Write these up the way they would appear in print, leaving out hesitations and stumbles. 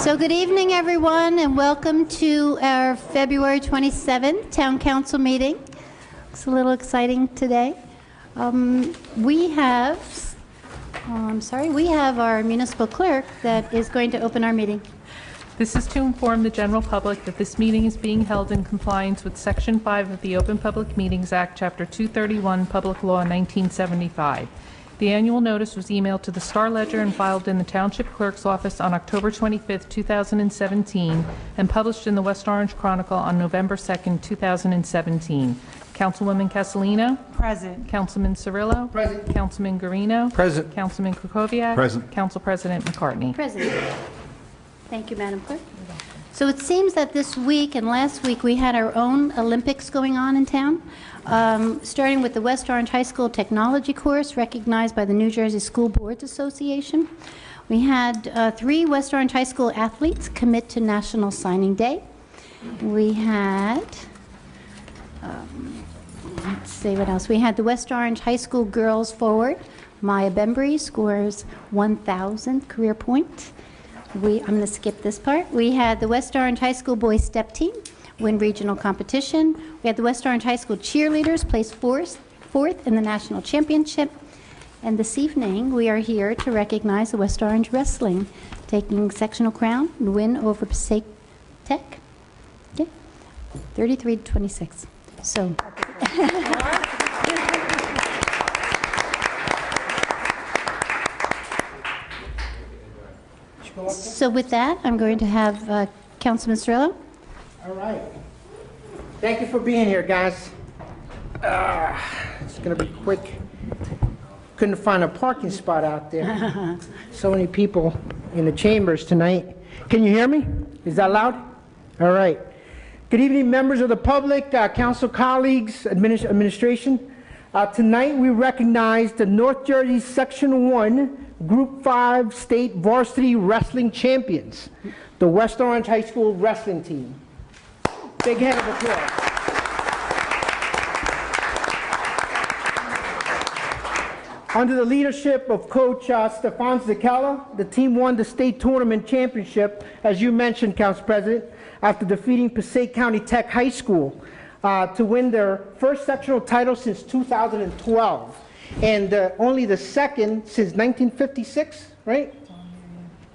So good evening, everyone, and welcome to our February 27th Town Council meeting. It's a little exciting today. We have our municipal clerk that is going to open our meeting. This is to inform the general public that this meeting is being held in compliance with Section 5 of the Open Public Meetings Act, Chapter 231, Public Law 1975. The annual notice was emailed to the Star Ledger and filed in the Township Clerk's office on October 25, 2017, and published in the West Orange Chronicle on November 2, 2017. Councilwoman Castellino? Present. Councilman Cirillo? Present. Councilman Guarino? Present. Councilman Kukoviac? Present. Council President McCartney? President. Thank you, Madam Clerk. So it seems that this week and last week we had our own Olympics going on in town, starting with the West Orange High School Technology course recognized by the New Jersey School Boards Association. We had 3 West Orange High School athletes commit to National Signing Day. We had, let's see what else. We had the West Orange High School girls forward. Maya Bembry scores 1,000 career point. I'm going to skip this part. We had the West Orange High School boys step team win regional competition. We had the West Orange High School cheerleaders place fourth in the national championship. And this evening, we are here to recognize the West Orange Wrestling taking sectional crown and win over Passaic Tech. Okay, 33-26. So. So with that, I'm going to have Councilman Cirillo. All right. Thank you for being here, guys. It's going to be quick. Couldn't find a parking spot out there. So many people in the chambers tonight. Can you hear me? Is that loud? All right. Good evening, members of the public, council colleagues, administration. Tonight we recognize the North Jersey Section 1 Group 5 State Varsity Wrestling Champions, the West Orange High School wrestling team. Big hand of applause. Under the leadership of Coach Stefan Zakella, the team won the state tournament championship, as you mentioned, Council President, after defeating Passaic County Tech High School to win their first sectional title since 2012. And only the second since 1956, right?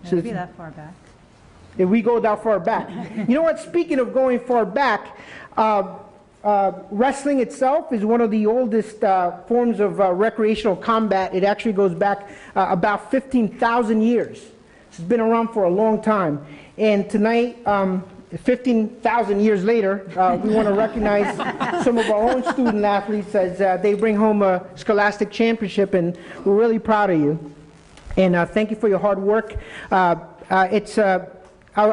Maybe so that far back. If we go that far back. You know what? Speaking of going far back, wrestling itself is one of the oldest forms of recreational combat. It actually goes back about 15,000 years. It's been around for a long time. And tonight, 15,000 years later, we want to recognize some of our own student athletes as they bring home a scholastic championship, and we're really proud of you. And thank you for your hard work. I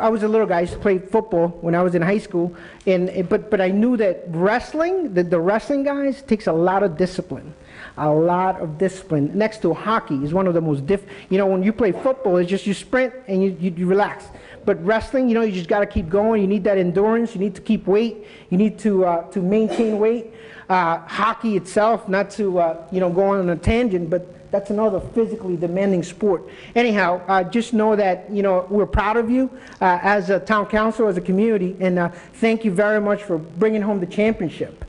was a little guy. I used to play football when I was in high school, but I knew that wrestling, the wrestling guys, takes a lot of discipline. A lot of discipline. Next to hockey is one of the most when you play football, it's just you sprint and you relax. But wrestling, you just got to keep going. You need that endurance. You need to keep weight. You need to maintain weight. Hockey itself, not to go on a tangent, but that's another physically demanding sport. Anyhow, just know that we're proud of you as a town council, as a community, and thank you very much for bringing home the championship.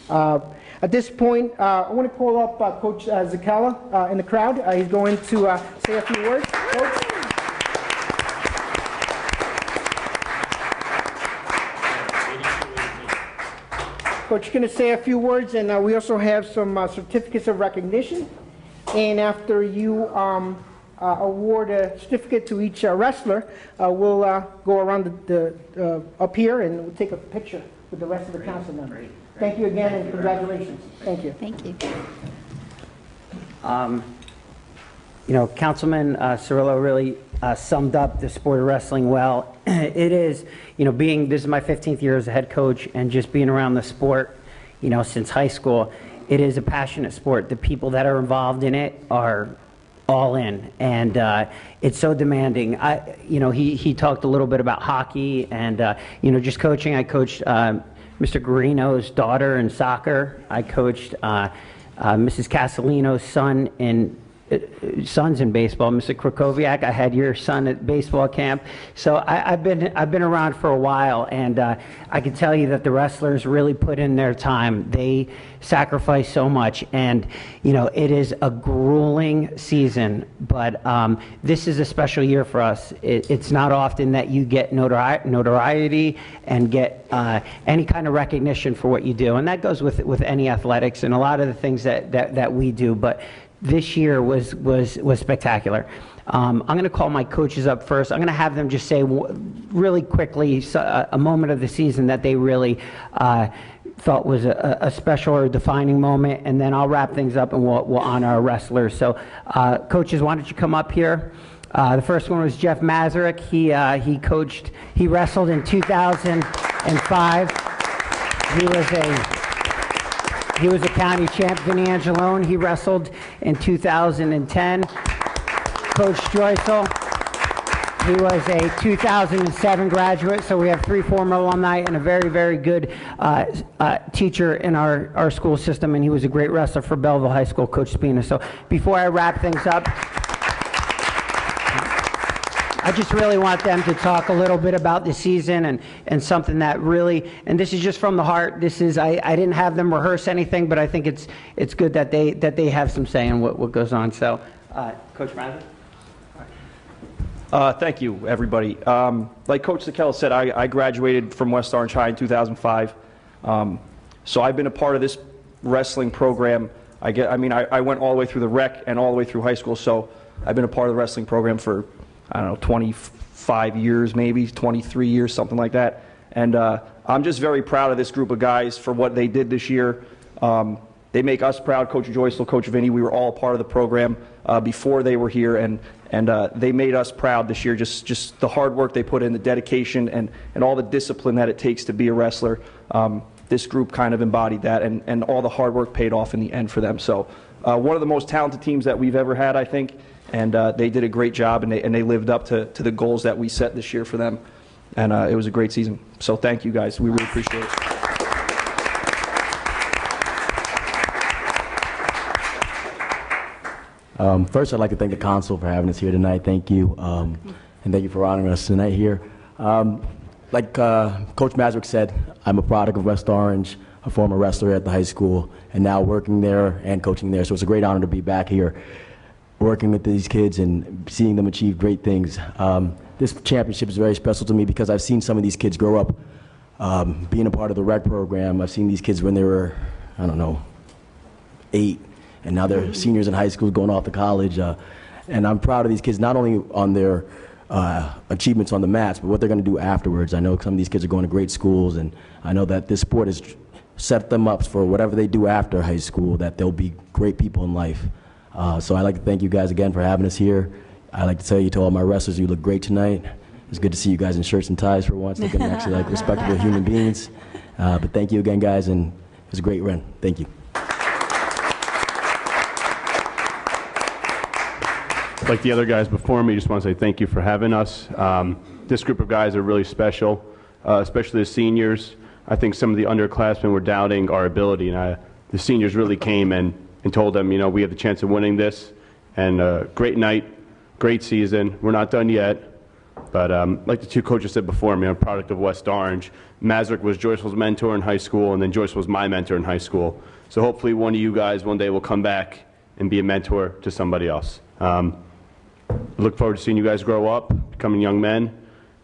At this point, I want to call up Coach Zakella in the crowd. He's going to say a few words. Coach? Coach is going to say a few words, and we also have some certificates of recognition. And after you award a certificate to each wrestler, we'll go around up here and we'll take a picture with the rest of the council members. Thank you again, and congratulations. Thank you. Thank you. Councilman Cirillo really summed up the sport of wrestling well. It is, this is my 15th year as a head coach, and just being around the sport, since high school, it is a passionate sport. The people that are involved in it are all in, and it's so demanding. He talked a little bit about hockey and, just coaching. I coached Mr. Guarino's daughter in soccer. I coached Mrs. Castellino's son in sons in baseball. Mr. Krakowiak, I had your son at baseball camp. So I've been around for a while, and I can tell you that the wrestlers really put in their time. They sacrifice so much, and it is a grueling season, but this is a special year for us. It's not often that you get notoriety and get any kind of recognition for what you do, and that goes with any athletics and a lot of the things that we do, but this year was spectacular. I'm going to call my coaches up first. I'm going to have them just say really quickly a moment of the season that they really thought was a special or defining moment, and then I'll wrap things up and we'll honor our wrestlers. So, coaches, why don't you come up here? The first one was Jeff Mazurek. He wrestled in 2005. He was a county champ. Vinny Angelone, he wrestled in 2010. Coach Joycel, he was a 2007 graduate, so we have 3 former alumni and a very, very good teacher in our school system, and he was a great wrestler for Belleville High School, Coach Spina. So before I wrap things up, I just really want them to talk a little bit about the season and something that really, and this is just from the heart. This is, I didn't have them rehearse anything, but I think it's good that they have some say in what goes on. So, Coach Mazur. Thank you, everybody. Like Coach Sakella said, I graduated from West Orange High in 2005. So I've been a part of this wrestling program. I went all the way through the rec and all the way through high school, so I've been a part of the wrestling program for, I don't know, 25 years, maybe 23 years, something like that. And I'm just very proud of this group of guys for what they did this year. They make us proud. Coach Joycel, Coach Vinny, we were all part of the program before they were here, and they made us proud this year. Just the hard work they put in, the dedication, and all the discipline that it takes to be a wrestler. This group kind of embodied that, and all the hard work paid off in the end for them. So one of the most talented teams that we've ever had, I think, and they did a great job, and they lived up to the goals that we set this year for them, and it was a great season. So thank you guys. We really appreciate it. First, I'd like to thank the council for having us here tonight. Thank you, and thank you for honoring us tonight here. Like Coach Mazurek said, I'm a product of West Orange, a former wrestler at the high school, and now working there and coaching there. So it's a great honor to be back here, working with these kids and seeing them achieve great things. This championship is very special to me because I've seen some of these kids grow up. Being a part of the rec program, I've seen these kids when they were, I don't know, 8. And now they're seniors in high school going off to college. And I'm proud of these kids, not only on their achievements on the mats, but what they're going to do afterwards. I know some of these kids are going to great schools, and I know that this sport has set them up for whatever they do after high school, that they'll be great people in life. So I'd like to thank you guys again for having us here. I'd like to tell you to all my wrestlers, you look great tonight. It's good to see you guys in shirts and ties for once, looking actually like respectable human beings. But thank you again, guys, and it was a great run. Thank you. Like the other guys before me, just want to say thank you for having us. This group of guys are really special, especially the seniors. I think some of the underclassmen were doubting our ability, and the seniors really came and told them, you know, we have the chance of winning this. And great night, great season. We're not done yet, but like the two coaches said before me, I'm a product of West Orange. Mazurek was Joycel's mentor in high school, and then Joycel was my mentor in high school. So hopefully one of you guys one day will come back and be a mentor to somebody else. I look forward to seeing you guys grow up, becoming young men,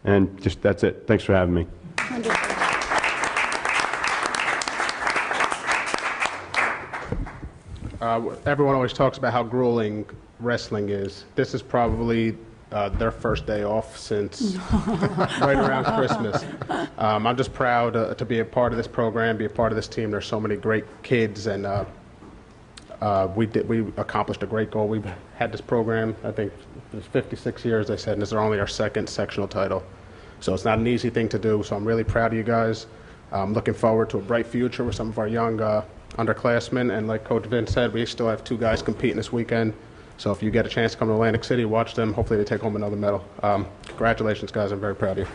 and just that's it. Thanks for having me. Everyone always talks about how grueling wrestling is. This is probably their first day off since right around Christmas. I'm just proud to be a part of this program, be a part of this team. There's so many great kids, and we accomplished a great goal. We've had this program, I think, for 56 years, they said, and this is only our second sectional title. So it's not an easy thing to do, so I'm really proud of you guys. I'm looking forward to a bright future with some of our young underclassmen, and like Coach Vince said, we still have 2 guys competing this weekend. So if you get a chance to come to Atlantic City, watch them. Hopefully they take home another medal. Congratulations, guys. I'm very proud of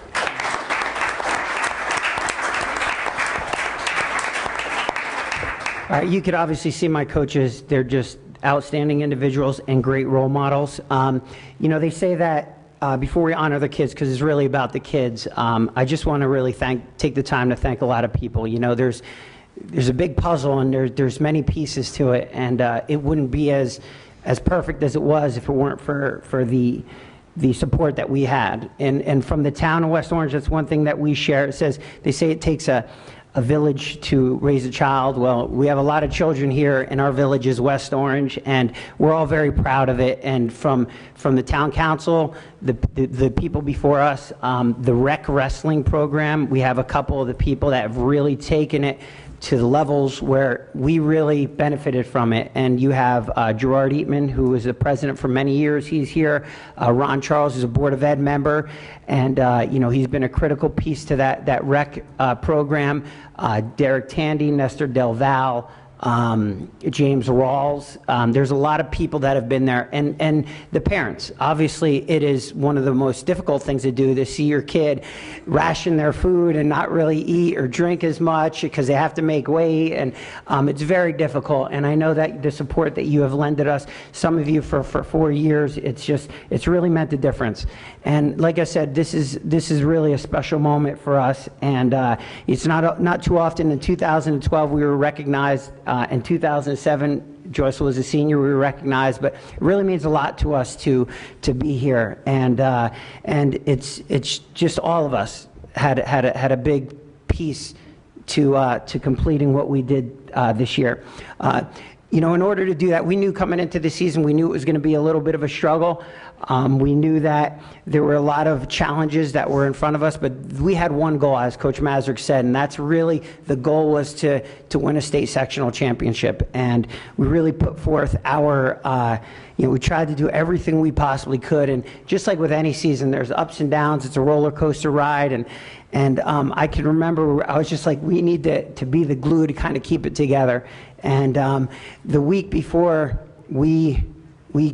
you. You could obviously see my coaches. They're just outstanding individuals and great role models. You know, they say that before we honor the kids, because it's really about the kids, I just want to really take the time to thank a lot of people. You know, there's a big puzzle, and there's many pieces to it, and it wouldn't be as perfect as it was if it weren't for the support that we had. And from the town of West Orange, that's one thing that we share. It says, they say it takes a village to raise a child. Well, we have a lot of children here in our village is West Orange, and we're all very proud of it. And from the town council, the people before us, the rec wrestling program, we have a couple of the people that have really taken it to the levels where we really benefited from it. And you have Gerard Eatman, who was the president for many years. He's here. Ron Charles is a Board of Ed member, and you know, he's been a critical piece to that rec program. Derek Tandy, Nestor Del Val, James Rawls. There's a lot of people that have been there, and the parents. Obviously, it is one of the most difficult things to do, to see your kid ration their food and not really eat or drink as much because they have to make weight, and it's very difficult. And I know that the support that you have lended us, some of you for 4 years, it's really meant a difference. And like I said, this is really a special moment for us, and it's not too often. In 2012, we were recognized. In 2007, Joyce was a senior. We were recognized, but it really means a lot to us to be here, and it's just all of us had a big piece to completing what we did this year. You know, in order to do that, we knew coming into the season, we knew it was going to be a little bit of a struggle. We knew that there were a lot of challenges that were in front of us, but we had one goal, as Coach Mazurek said, and that's really the goal was to win a state sectional championship. And we really put forth our, you know, we tried to do everything we possibly could. And just like with any season, there's ups and downs. It's a roller coaster ride. And I can remember I was just like, we need to be the glue to kind of keep it together. And the week before we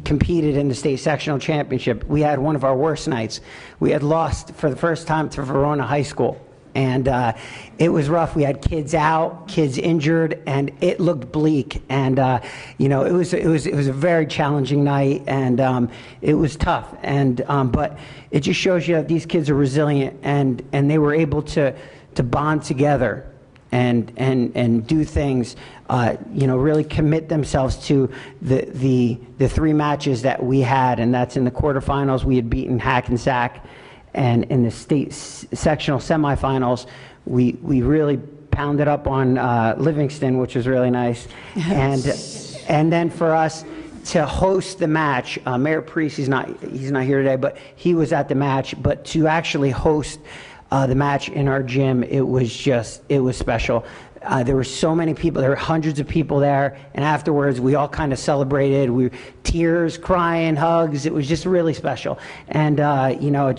competed in the state sectional championship, we had one of our worst nights. We had lost for the first time to Verona High School. And it was rough. We had kids out, kids injured, and it looked bleak. And you know, it was a very challenging night, and it was tough. And but it just shows you that these kids are resilient, and they were able to bond together and do things. You know, really commit themselves to the 3 matches that we had, and that's in the quarterfinals. We had beaten Hackensack. And in the state sectional semifinals, we really pounded up on Livingston, which was really nice. And then for us to host the match, Mayor Priest, he's not here today, but he was at the match. But to actually host the match in our gym, it was special. There were so many people. There were hundreds of people there, and afterwards we all kind of celebrated. Tears, crying, hugs. It was just really special, and you know,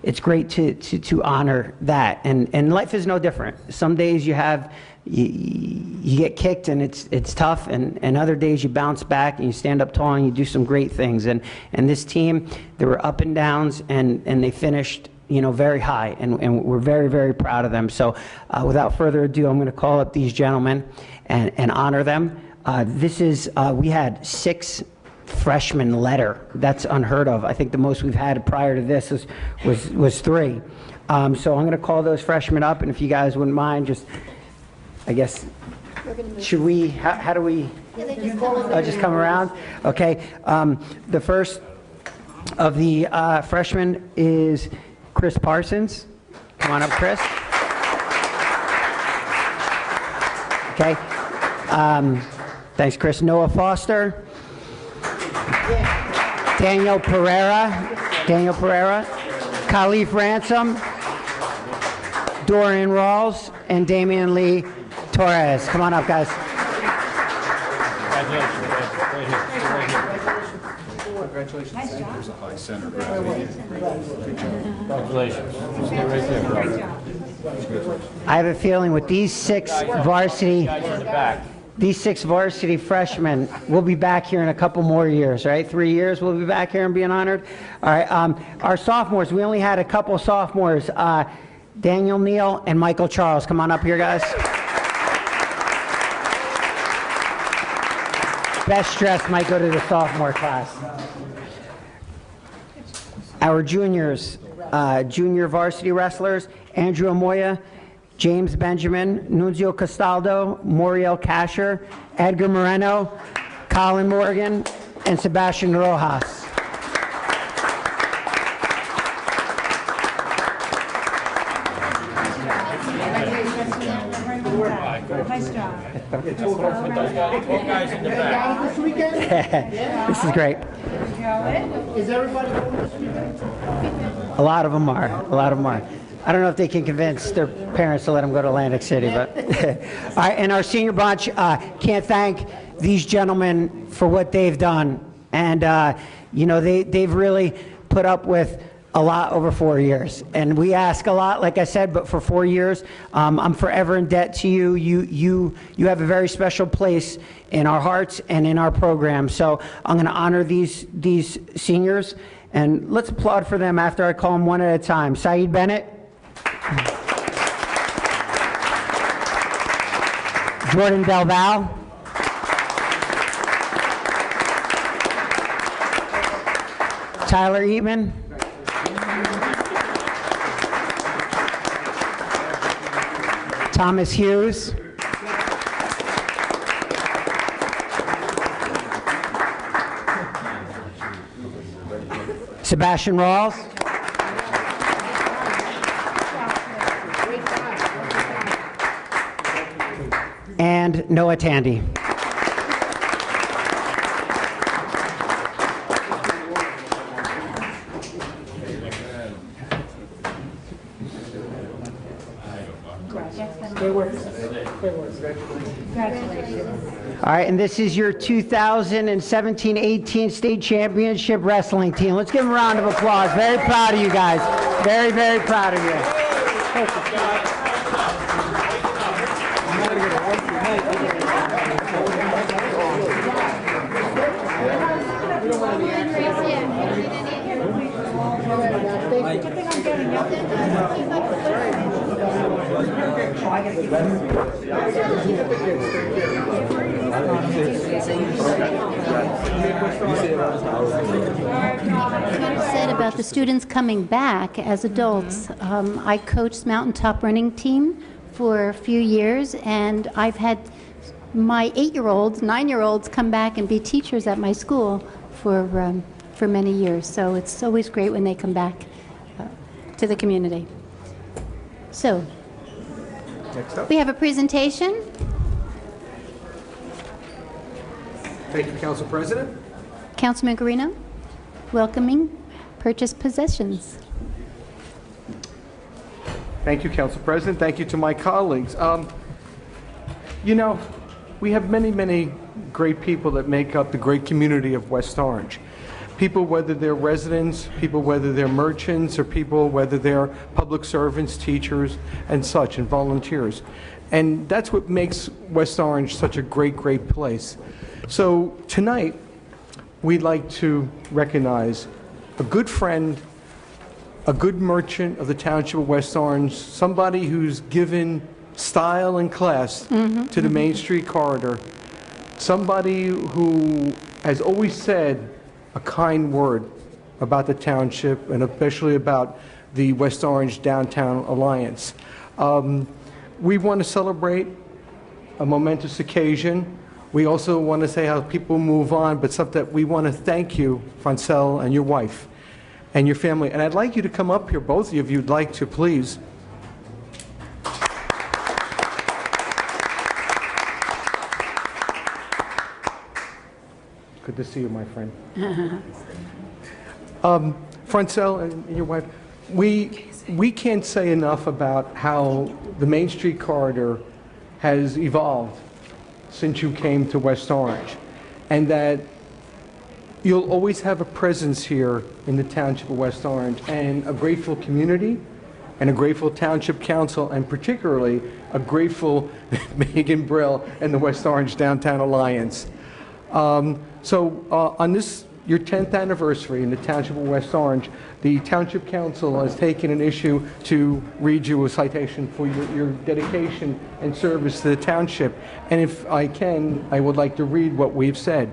it's great to honor that. And life is no different. Some days you get kicked and it's tough, and other days you bounce back and you stand up tall and you do some great things. And this team, there were up and downs, and they finished, you know, very high, and we're very, very proud of them. So without further ado, I'm going to call up these gentlemen and honor them. We had 6 freshmen letter. That's unheard of. I think the most we've had prior to this was 3. So I'm going to call those freshmen up, and if you guys wouldn't mind, just, I guess, should we, how do we, just come around? Okay. The first of the freshmen is Chris Parsons. Come on up, Chris. Okay. Thanks, Chris. Noah Foster. Daniel Pereira. Khalif Ransom. Dorian Rawls. And Damian Lee Torres. Come on up, guys. Congratulations. Nice job. There's a high center. Congratulations. Stay right there, bro. I have a feeling with these 6 varsity freshmen, we'll be back here in a couple more years, right? 3 years we'll be back here and being honored. All right, our sophomores, we only had a couple sophomores, Daniel Neal and Michael Charles. Come on up here, guys. best dressed might go to the sophomore class. Our juniors, junior varsity wrestlers, Andrew Amoya, James Benjamin, Nunzio Castaldo, Moriel Casher, Edgar Moreno, Colin Morgan, and Sebastian Rojas. Nice job. This is great. Is everybody going this weekend? A lot of them are. A lot of them are. I don't know if they can convince their parents to let them go to Atlantic City, but all right. And our senior bunch can't thank these gentlemen for what they've done, and you know they've really put up with a lot over 4 years, and we ask a lot, like I said, but for 4 years, I'm forever in debt to you. You have a very special place in our hearts and in our program. So I'm going to honor these seniors, and let's applaud for them after I call them one at a time. Saeed Bennett, Jordan Del Val, Tyler Eatman, Thomas Hughes, Sebastian Rawls, and Noah Tandy. All right, and this is your 2017-18 state championship wrestling team. Let's give them a round of applause. Very proud of you guys. Very, very proud of you. Said about the students coming back as adults. I coached Mountaintop Running Team for a few years, and I've had my 8-year-olds, 9-year-olds come back and be teachers at my school for many years. So it's always great when they come back to the community. So Next up. we have a presentation. Thank you, Council President. Councilman Guarino, welcoming purchased possessions. Thank you, Council President. Thank you to my colleagues. You know, we have many, many great people that make up the great community of West Orange. People, whether they're residents, people, whether they're merchants, or people, whether they're public servants, teachers, and such, and volunteers. And that's what makes West Orange such a great, great place. So tonight, we'd like to recognize a good friend, a good merchant of the Township of West Orange, somebody who's given style and class to the Main Street corridor, somebody who has always said a kind word about the township and especially about the West Orange Downtown Alliance. We want to celebrate a momentous occasion. We also want to say how people move on, but something that we want to thank you, Francel, and your wife, and your family. And I'd like you to come up here, both of you, if you'd like to, please. Good to see you, my friend. Francel and your wife, we can't say enough about how the Main Street corridor has evolved since you came to West Orange, and that you'll always have a presence here in the Township of West Orange, and a grateful community, and a grateful Township Council, and particularly a grateful Megan Brill and the West Orange Downtown Alliance. On this, your 10th anniversary in the Township of West Orange, the Township Council has taken an issue to read you a citation for your dedication and service to the Township. And if I can, I would like to read what we've said.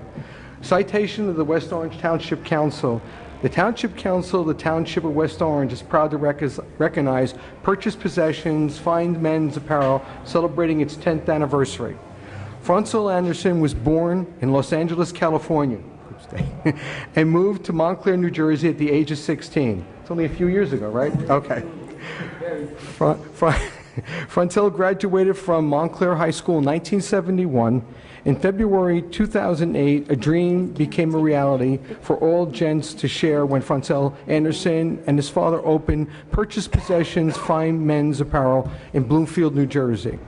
Citation of the West Orange Township Council. The Township Council of the Township of West Orange is proud to recognize Purchased Possessions Fine Men's Apparel celebrating its 10th anniversary. Francel Anderson was born in Los Angeles, California, and moved to Montclair, New Jersey at the age of 16. It's only a few years ago, right? Okay. Francel graduated from Montclair High School in 1971. In February 2008, a dream became a reality for all gents to share when Francel Anderson and his father opened Purchased Possessions Fine Men's Apparel in Bloomfield, New Jersey.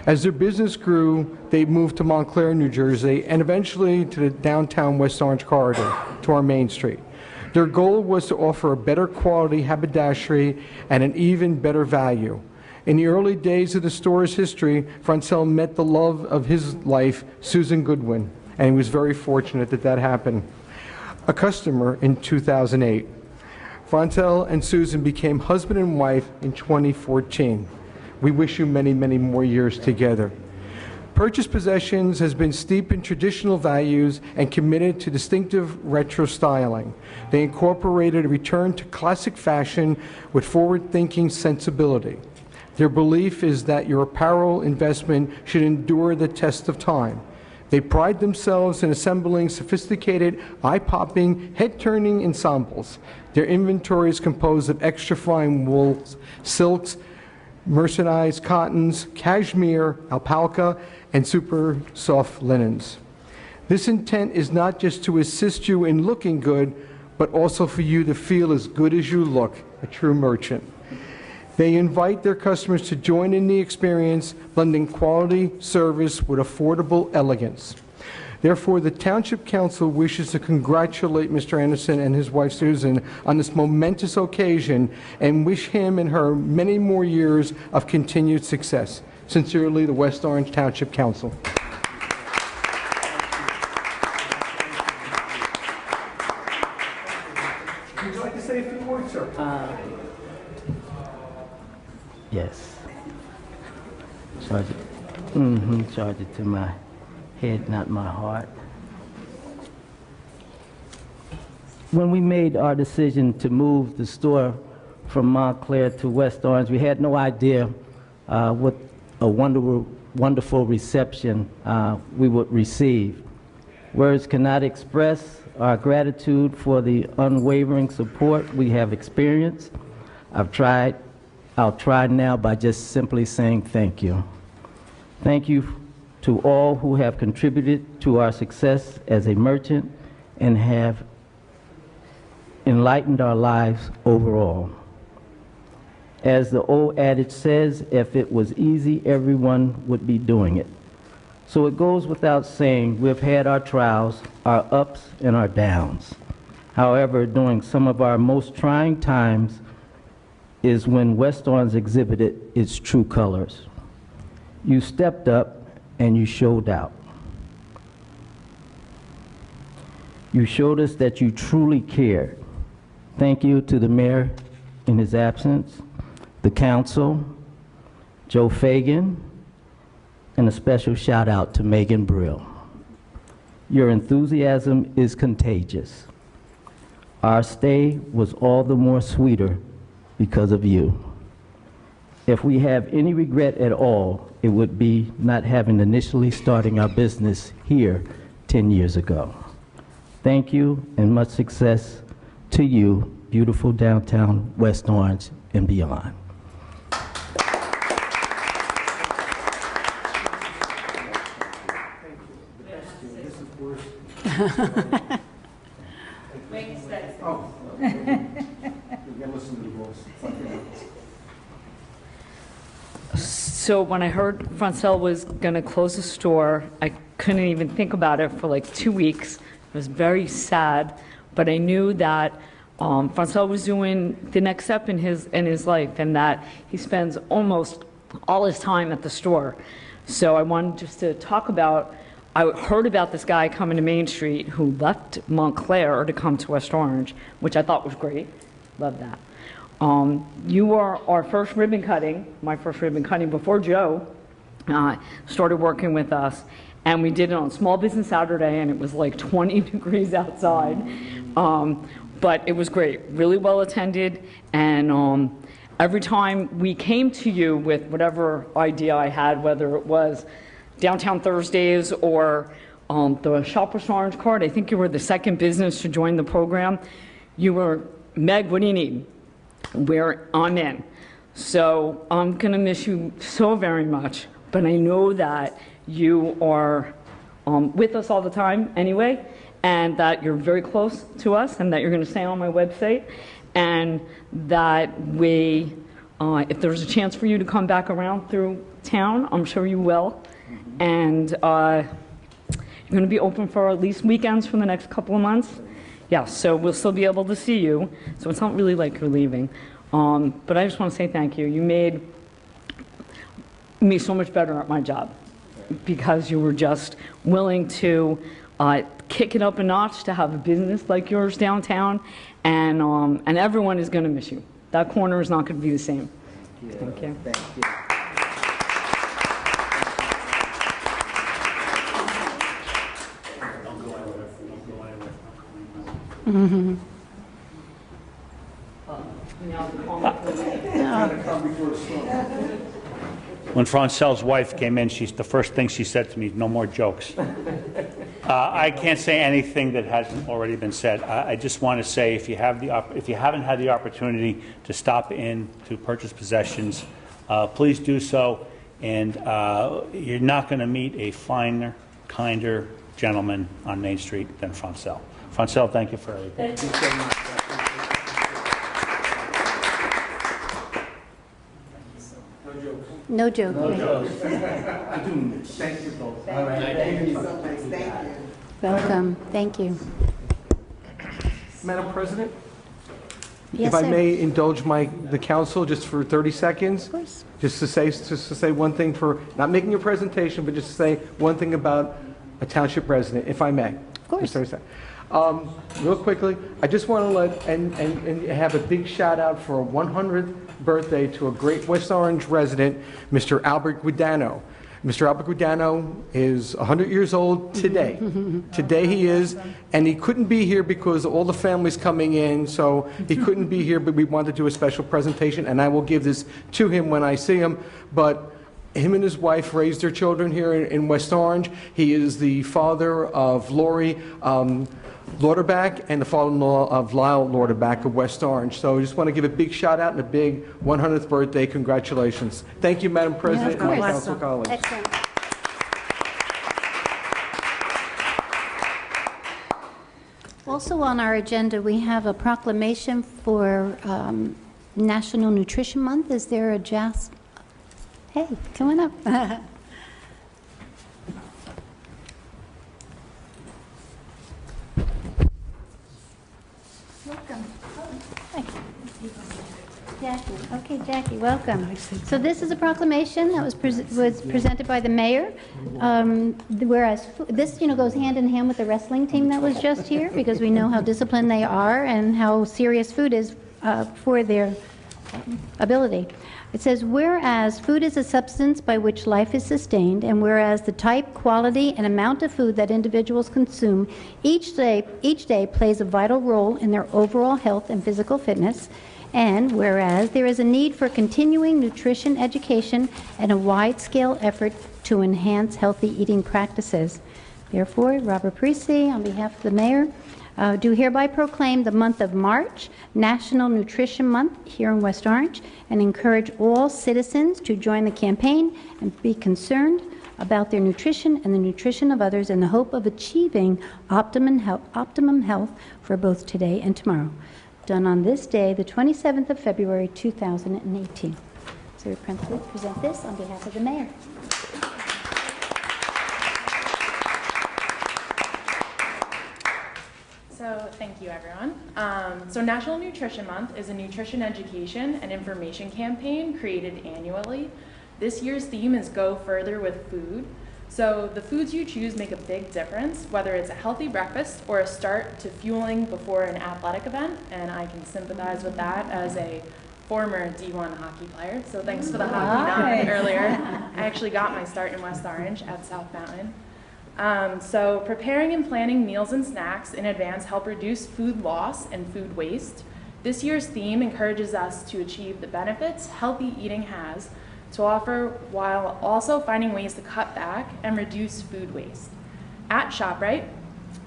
As their business grew, they moved to Montclair, New Jersey, and eventually to the downtown West Orange corridor, to our Main Street. Their goal was to offer a better quality haberdashery at an even better value. In the early days of the store's history, Francel met the love of his life, Susan Goodwin, and he was very fortunate that that happened. A customer in 2008. Francel and Susan became husband and wife in 2014. We wish you many, many more years together. Purchased Possessions has been steeped in traditional values and committed to distinctive retro styling. They incorporated a return to classic fashion with forward-thinking sensibility. Their belief is that your apparel investment should endure the test of time. They pride themselves in assembling sophisticated, eye-popping, head-turning ensembles. Their inventory is composed of extra-fine wools, silks, mercerized cottons, cashmere, alpaca, and super soft linens. This intent is not just to assist you in looking good, but also for you to feel as good as you look, a true merchant. They invite their customers to join in the experience, blending quality service with affordable elegance. Therefore, the Township Council wishes to congratulate Mr. Anderson and his wife Susan on this momentous occasion and wish him and her many more years of continued success. Sincerely, the West Orange Township Council. Would you like to say a few words, sir? Yes. Charge it. Charge it to my head, not my heart. When we made our decision to move the store from Montclair to West Orange, we had no idea what a wonderful reception we would receive. Words cannot express our gratitude for the unwavering support we have experienced. I'll try now by just simply saying thank you. Thank you to all who have contributed to our success as a merchant and have enlightened our lives overall. As the old adage says, if it was easy, everyone would be doing it. So it goes without saying, we've had our trials, our ups and our downs. However, during some of our most trying times is when West Orange exhibited its true colors. You stepped up and you showed out. You showed us that you truly cared. Thank you to the mayor in his absence, the council, Joe Fagan, and a special shout out to Megan Brill. Your enthusiasm is contagious. Our stay was all the more sweeter because of you. If we have any regret at all, it would be not having initially starting our business here 10 years ago. Thank you and much success to you, beautiful downtown West Orange and beyond. So when I heard Francel was going to close the store, I couldn't even think about it for like 2 weeks. It was very sad, but I knew that Francel was doing the next step in his life, and that he spends almost all his time at the store. So I wanted just to talk about I heard about this guy coming to Main Street who left Montclair to come to West Orange, which I thought was great. Love that. You were our first ribbon cutting, my first ribbon cutting before Joe started working with us. And we did it on Small Business Saturday, and it was like 20 degrees outside. But it was great, really well attended. And every time we came to you with whatever idea I had, whether it was Downtown Thursdays or the Shop West Orange card, I think you were the second business to join the program. You were, Meg, what do you need? I'm in. So I'm going to miss you so very much, but I know that you are with us all the time anyway, and that you're very close to us, and that you're going to stay on my website, and that we, if there's a chance for you to come back around through town, I'm sure you will, and you're going to be open for at least weekends for the next couple of months. Yeah, so we'll still be able to see you, so it's not really like you're leaving. But I just want to say thank you. You made me so much better at my job because you were just willing to kick it up a notch to have a business like yours downtown, and everyone is going to miss you. That corner is not going to be the same. Thank you. Thank you. Mm-hmm. When Francel's wife came in, the first thing she said to me, "No more jokes." I can't say anything that hasn't already been said. I just want to say, if you haven't had the opportunity to stop in to purchase possessions, please do so. And you're not going to meet a finer, kinder gentleman on Main Street than Francel. Francel, thank you for everything. Thank you so much. No joke. No jokes. Thank you both. All right. Thank you so much. Thank you. Welcome. Thank you. Madam President? Yes, if I sir. may indulge the council just for 30 seconds? Of course. Just to say one thing, for not making a presentation, but just to say one thing about a township resident, if I may. Of course. Just 30 seconds. Real quickly, I just want to let and have a big shout out for a 100th birthday to a great West Orange resident, Mr. Albert Guidano. Mr. Albert Guidano is 100 years old today. Today he is, and he couldn't be here because all the family's coming in, so he couldn't be here, but we wanted to do a special presentation, and I will give this to him when I see him. But him and his wife raised their children here in West Orange. He is the father of Lori Lauterbach and the father-in-law of Lyle Lauterbach of West Orange. So I just want to give a big shout out and a big 100th birthday congratulations. Thank you, Madam President and my council colleagues. Excellent. Also on our agenda, we have a proclamation for National Nutrition Month. Is there a jazz? Hey, come on up. Jackie. Okay, Jackie, welcome. So this is a proclamation that was presented by the mayor. Whereas this, goes hand in hand with the wrestling team that was just here, because we know how disciplined they are and how serious food is for their ability. It says, whereas food is a substance by which life is sustained, and whereas the type, quality, and amount of food that individuals consume each day plays a vital role in their overall health and physical fitness, and whereas there is a need for continuing nutrition education and a wide-scale effort to enhance healthy eating practices. Therefore, Robert Parisi, on behalf of the mayor, do hereby proclaim the month of March National Nutrition Month here in West Orange, and encourage all citizens to join the campaign and be concerned about their nutrition and the nutrition of others in the hope of achieving optimum health for both today and tomorrow. Done on this day, the 27th of February, 2018. So we present this on behalf of the mayor. So thank you, everyone. So National Nutrition Month is a nutrition education and information campaign created annually. This year's theme is Go Further with Food. So the foods you choose make a big difference, whether it's a healthy breakfast or a start to fueling before an athletic event, and I can sympathize with that as a former D1 hockey player, so thanks for the hockey nod earlier. I actually got my start in West Orange at South Mountain. So preparing and planning meals and snacks in advance help reduce food loss and food waste. This year's theme encourages us to achieve the benefits healthy eating has to offer while also finding ways to cut back and reduce food waste. At ShopRite,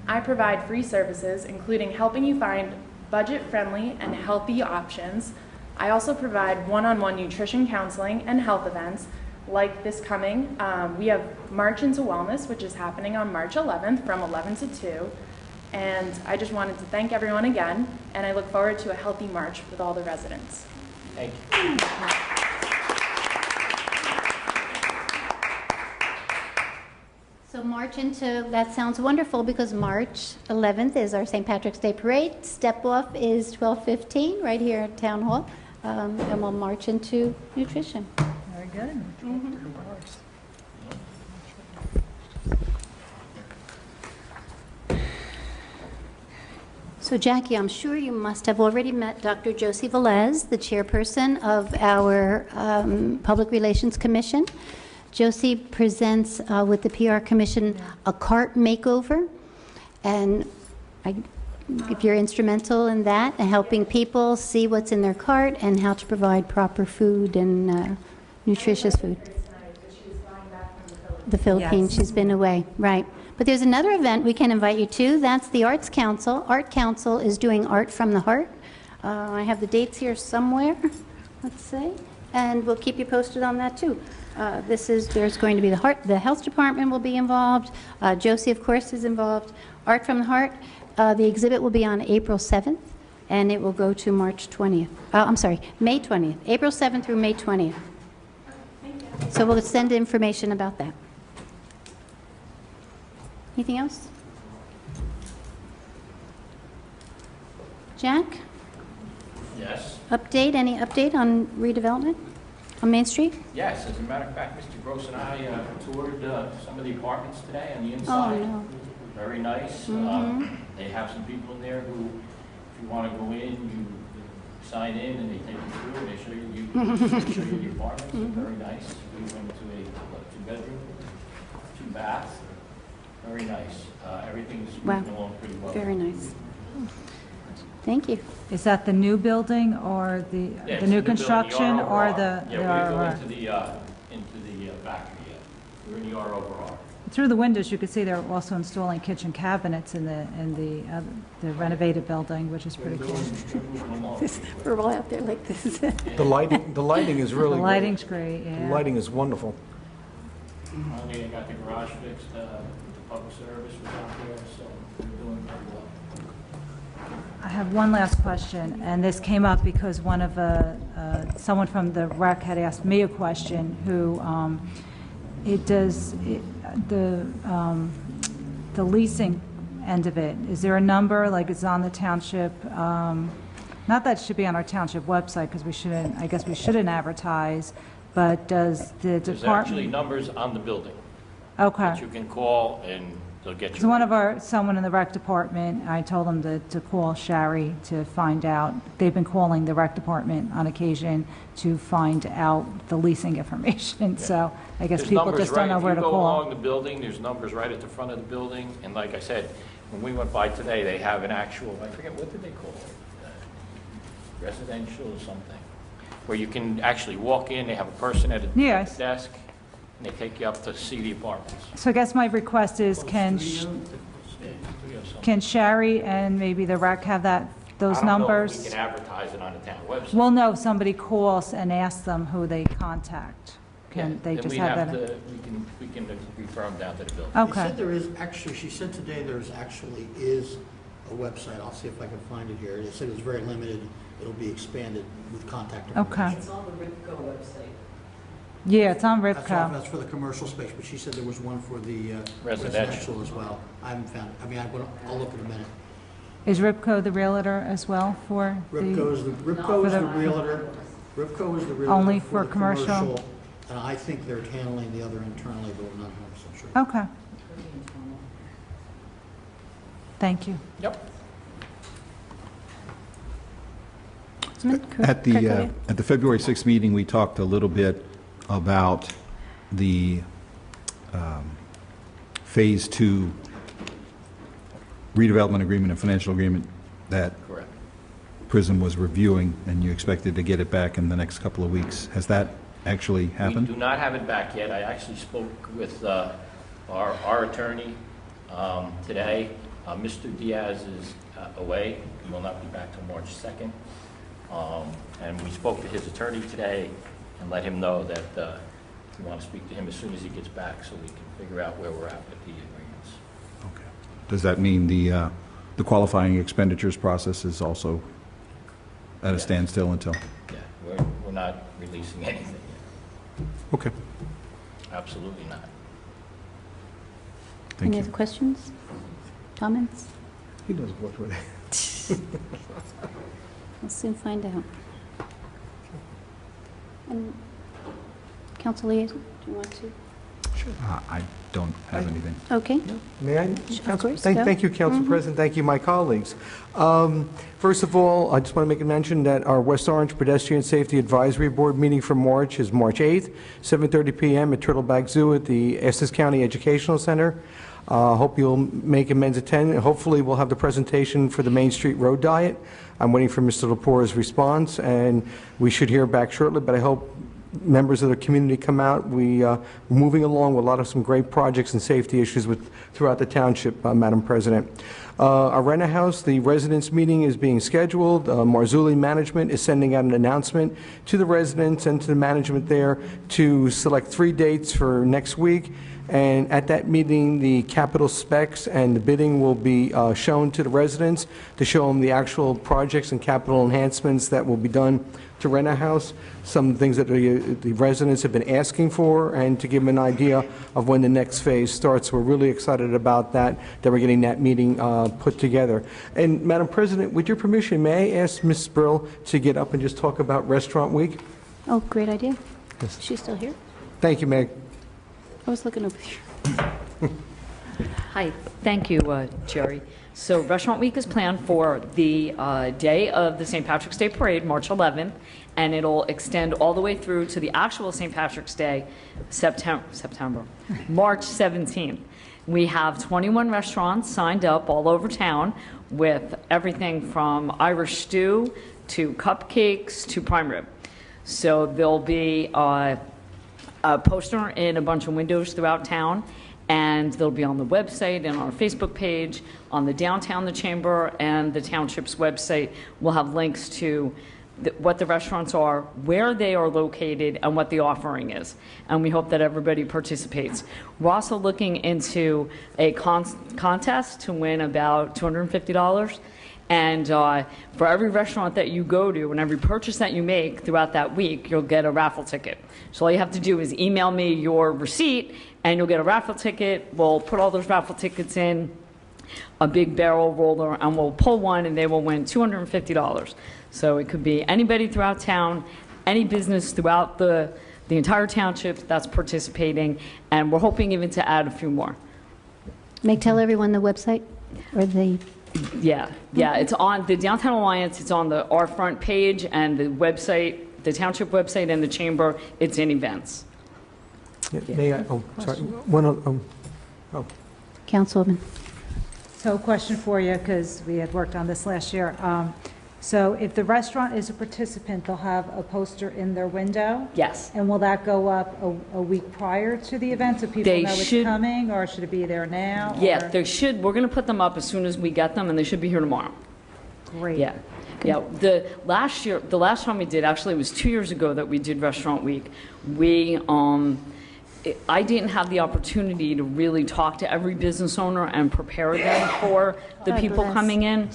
I provide free services including helping you find budget-friendly and healthy options. I also provide one-on-one nutrition counseling and health events like this coming. We have March into Wellness, which is happening on March 11th from 11 to 2. And I just wanted to thank everyone again, and I look forward to a healthy March with all the residents. Thank you. So March into, that sounds wonderful because March 11th is our St. Patrick's Day Parade. Step off is 12:15 right here at Town Hall, and we'll march into nutrition. Very good. So Jackie, I'm sure you must have already met Dr. Josie Velez, the chairperson of our Public Relations Commission. Josie presents with the PR Commission a cart makeover, and if you're instrumental in that and helping people see what's in their cart and how to provide proper food and nutritious food. The Philippines, Yes. she's been away, right. But there's another event we can invite you to. That's the Arts Council. Art Council is doing Art from the Heart. I have the dates here somewhere. Let's see. And we'll keep you posted on that too. There's going to be the health department will be involved. Josie, of course, is involved. Art from the Heart. The exhibit will be on April 7th, and it will go to March 20th. May 20th. April 7th through May 20th. So we'll send information about that. Anything else? Jack? Yes. Any update on redevelopment on Main Street? Yes, as a matter of fact, Mr. Gross and I toured some of the apartments today on the inside. Oh, no. Very nice. Mhm. They have some people in there who, if you want to go in, you sign in and they take you through and they show you the apartments. Very nice. We went to a two-bedroom, two-bath. Very nice. Everything's moving along pretty well. Very nice. Thank you. Is that the new building or the Yeah, new it's construction building, or ROR. the Yeah, we go ROR? into the factory. Yeah. We're in the ROR. Through the windows, you could see they're also installing kitchen cabinets in the renovated building, which is pretty cool. We're all out there like this. The lighting is really The good. lighting's great, yeah. The lighting is wonderful. Finally, I got the garage fixed. The public service was out there, so we're doing pretty well. I have one last question, and this came up because someone from the rec had asked me a question. The leasing end of it. Is there a number like it's on the township? Not that it should be on our township website because I guess we shouldn't advertise. But does the There's department? actually numbers on the building Okay. that you can call and they'll get you. So someone in the rec department, I told them to call Shari to find out. They've been calling the rec department on occasion to find out the leasing information. So I guess There's people numbers just don't know where to If you go along call. the building, there's numbers right at the front of the building. And like I said, when we went by today, they have an actual, I forget, what did they call it? Residential or something, where you can actually walk in, they have a person at a Yes. desk, and they take you up to see the apartments. So I guess my request is, can Shari and maybe the rec have those I don't know if numbers? we can advertise it on the town website. Well, no, if somebody calls and asks them who they contact. Can they just have that? We can refer them down to the building. Okay. She said there is actually, she said today there's actually is a website. I'll see if I can find it here. They said it's very limited. It'll be expanded with contact information. Okay. It's on the Ripco website. Yeah, it's on That's Ripco. That's for the commercial space, but she said there was one for the Residential. residential as well. I haven't found it. I mean, I'll look in a minute. Is Ripco the realtor as well for the? Ripco is the realtor. Ripco is the realtor Only for commercial? And I think they're handling the other internally, but I'm not 100% sure. Okay. Thank you. Yep. At the February 6th meeting, we talked a little bit about the Phase 2 redevelopment agreement and financial agreement that Correct. PRISM was reviewing, and you expected to get it back in the next couple of weeks. Has that actually happened? We do not have it back yet. I actually spoke with our attorney today. Mr. Diaz is away. He will not be back till March 2nd. And we spoke to his attorney today and let him know that we want to speak to him as soon as he gets back so we can figure out where we're at with the agreements. Okay. Does that mean the qualifying expenditures process is also at a standstill until? Yeah, we're not releasing anything yet. Okay. Absolutely not. Any other questions? Comments? He knows what with it. We'll soon find out. And Council Liaison, do you want to? Sure. I don't have anything. Okay. May I? Of course, Thank you, go. Council President. Thank you, my colleagues. First of all, I just want to make a mention that our West Orange Pedestrian Safety Advisory Board meeting for March is March 8th, 7:30 p.m. at Turtleback Zoo at the Essex County Educational Center. Hope you'll make amends attend. Hopefully, we'll have the presentation for the Main Street Road Diet. I'm waiting for Mr. Lepore's response, and we should hear back shortly, but I hope members of the community come out. We are moving along with a lot of some great projects and safety issues throughout the township, Madam President. Our Arena House, the residents meeting is being scheduled. Marzulli Management is sending out an announcement to the residents and to the management there to select 3 dates for next week. And at that meeting, the capital specs and the bidding will be shown to the residents to show them the actual projects and capital enhancements that will be done to rent a house, some things that the residents have been asking for, and to give them an idea of when the next phase starts. We're really excited about that we're getting that meeting put together. And Madam President, with your permission, may I ask Ms. Brill to get up and just talk about Restaurant Week? Oh, great idea. Yes. She's still here? Thank you, Meg. I was looking over here. Hi, thank you, Jerry. So Restaurant Week is planned for the day of the St. Patrick's Day Parade, March 11th, and it'll extend all the way through to the actual St. Patrick's Day, March 17th. We have 21 restaurants signed up all over town with everything from Irish stew to cupcakes to prime rib. So there'll be a poster in a bunch of windows throughout town, and they'll be on the website and our Facebook page, on the downtown, the chamber, and the township's website. We'll have links to what the restaurants are, where they are located, and what the offering is. And we hope that everybody participates. We're also looking into a contest to win about $250. And for every restaurant that you go to and every purchase that you make throughout that week, you'll get a raffle ticket. So all you have to do is email me your receipt and you'll get a raffle ticket. We'll put all those raffle tickets in a big barrel roller and we'll pull one and they will win $250. So it could be anybody throughout town, any business throughout the entire township that's participating, and we're hoping even to add a few more. Meg, tell everyone the website or the... Yeah, it's on the Downtown Alliance, it's on our front page, and the website, the township website and the chamber, it's in events. May I, sorry, Councilwoman. So question for you, because we had worked on this last year. So if the restaurant is a participant, they'll have a poster in their window? Yes. And will that go up a week prior to the event so people know it's coming, or should it be there now? Yeah, they should. We're going to put them up as soon as we get them, and they should be here tomorrow. Great. Yeah. Yeah, the last time we did, actually it was 2 years ago that we did Restaurant Week. I didn't have the opportunity to really talk to every business owner and prepare them for the people coming in.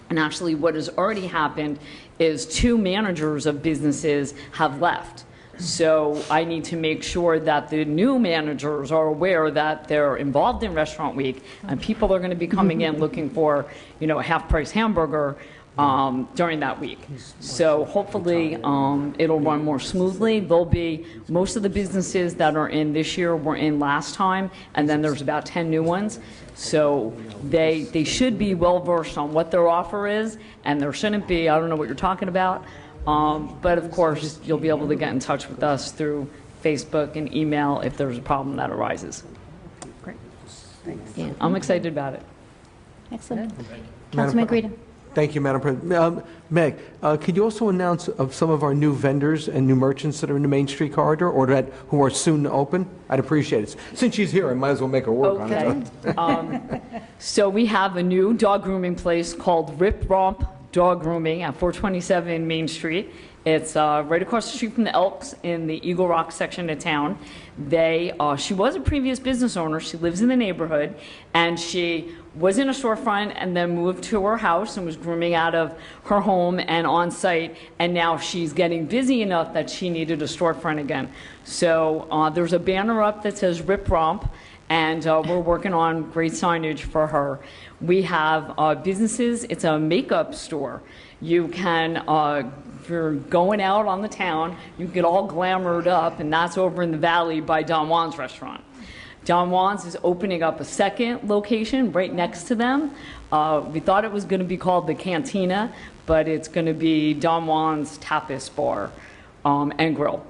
And actually what has already happened is 2 managers of businesses have left. So I need to make sure that the new managers are aware that they're involved in Restaurant Week and people are going to be coming in looking for, a half-price hamburger during that week. So hopefully it'll run more smoothly. There'll be, most of the businesses that are in this year were in last time, and then there's about 10 new ones. So they should be well versed on what their offer is, and there shouldn't be, I don't know what you're talking about, but of course you'll be able to get in touch with us through Facebook and email if there's a problem that arises. Great. Yeah, I'm excited about it. Excellent. Councilman Greta. Thank you, Madam President. Meg, could you also announce of some of our new vendors and new merchants that are in the Main Street corridor, or that who are soon to open? I'd appreciate it. Since she's here, I might as well make her work on it. So we have a new dog grooming place called Rip Romp Dog Grooming at 427 Main Street. It's right across the street from the Elks in the Eagle Rock section of town. She was a previous business owner. She lives in the neighborhood, and she was in a storefront and then moved to her house and was grooming out of her home and on site, and now she's getting busy enough that she needed a storefront again. So there's a banner up that says Rip Romp, and we're working on great signage for her. We have businesses. It's a makeup store. You can, if you're going out on the town, you get all glamored up, and that's over in the valley by Don Juan's restaurant. Don Juan's is opening up a second location right next to them. We thought it was going to be called the Cantina, but it's going to be Don Juan's Tapas Bar and Grill.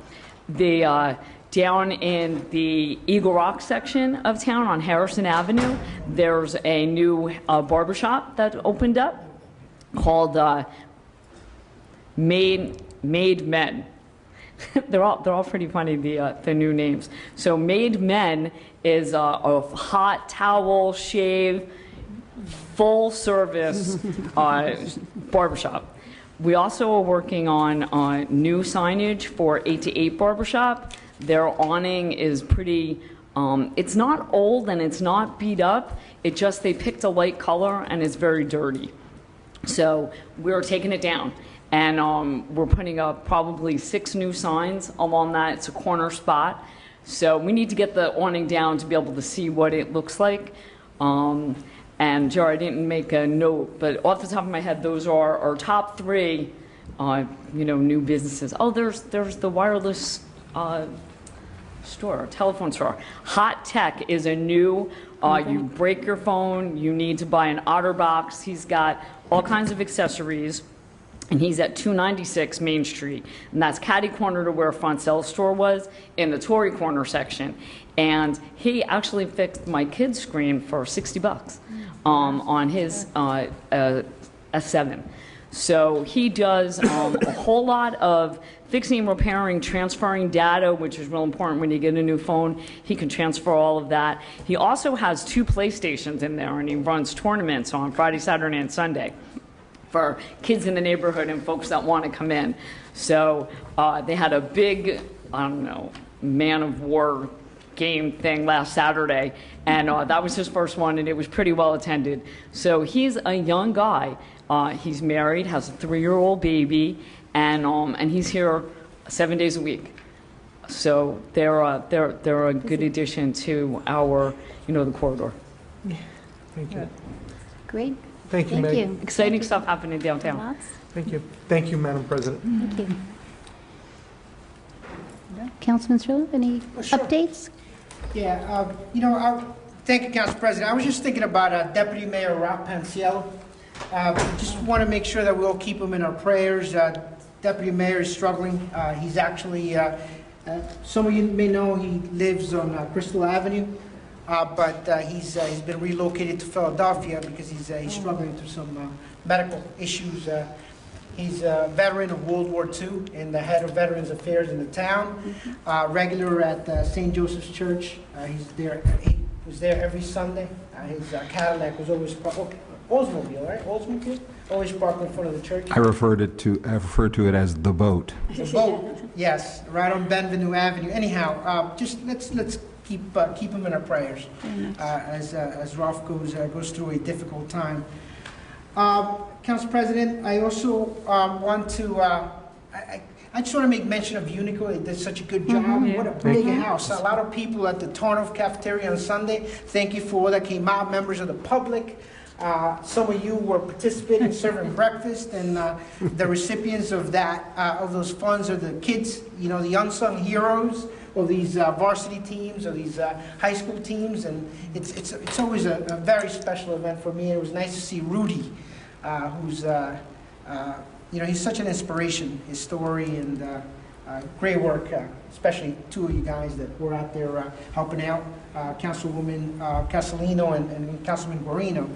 Down in the Eagle Rock section of town on Harrison Avenue, there's a new barbershop that opened up called Made Men. They're all pretty funny, the new names. So Made Men is a hot towel, shave, full service barbershop. We also are working on new signage for 8 to 8 Barbershop. Their awning is pretty, it's not old and it's not beat up. It just, they picked a light color and it's very dirty. So we're taking it down. And we're putting up probably 6 new signs along that. It's a corner spot. So we need to get the awning down to be able to see what it looks like. And Joe, I didn't make a note, but off the top of my head, those are our top 3, new businesses. Oh, there's the wireless store, telephone store. Hot Tech is a new, you break your phone, you need to buy an OtterBox. He's got all kinds of accessories. And he's at 296 Main Street, and that's catty corner to where Foncell's store was in the Tory Corner section. And he actually fixed my kid's screen for $60 on his S7. So he does a whole lot of fixing, repairing, transferring data, which is real important when you get a new phone. He can transfer all of that. He also has 2 PlayStations in there, and he runs tournaments on Friday, Saturday, and Sunday for kids in the neighborhood and folks that want to come in. So they had a big, Man of War game thing last Saturday, and that was his first one, and it was pretty well attended. So he's a young guy. He's married, has a 3-year-old baby, and he's here 7 days a week. So they're a good addition to our, the corridor. Thank you. Great. Thank you, Meg. Exciting stuff happening downtown. Thank you. Thank you, Madam President. Thank you. Councilman Stroup, any updates? Yeah, thank you, Council President. I was just thinking about Deputy Mayor Ralph Panciello. Just want to make sure that we'll keep him in our prayers. Deputy Mayor is struggling. He's actually, some of you may know he lives on Crystal Avenue. But he's been relocated to Philadelphia because he's struggling through some medical issues. He's a veteran of World War II and the head of Veterans Affairs in the town. Regular at St. Joseph's Church. He was there every Sunday. His Cadillac was always Oldsmobile, right? Oldsmobile, always parked in front of the church. I refer to it as the boat. The boat, yes, right on Benvenue Avenue. Anyhow, just let's keep him in our prayers as Ralph goes through a difficult time. Council President, I also want to I just want to make mention of Unico. They did such a good job. What a big house. A lot of people at the Tarnoff Cafeteria on Sunday. Thank you for all that came out, members of the public. Some of you were participating, serving breakfast, and the recipients of that, of those funds are the kids, you know, the unsung heroes of these varsity teams or these high school teams, and it's always a very special event for me. It was nice to see Rudy, who's you know, he's such an inspiration. His story and great work, especially two of you guys that were out there helping out, Councilwoman Castellino and Councilman Guarino.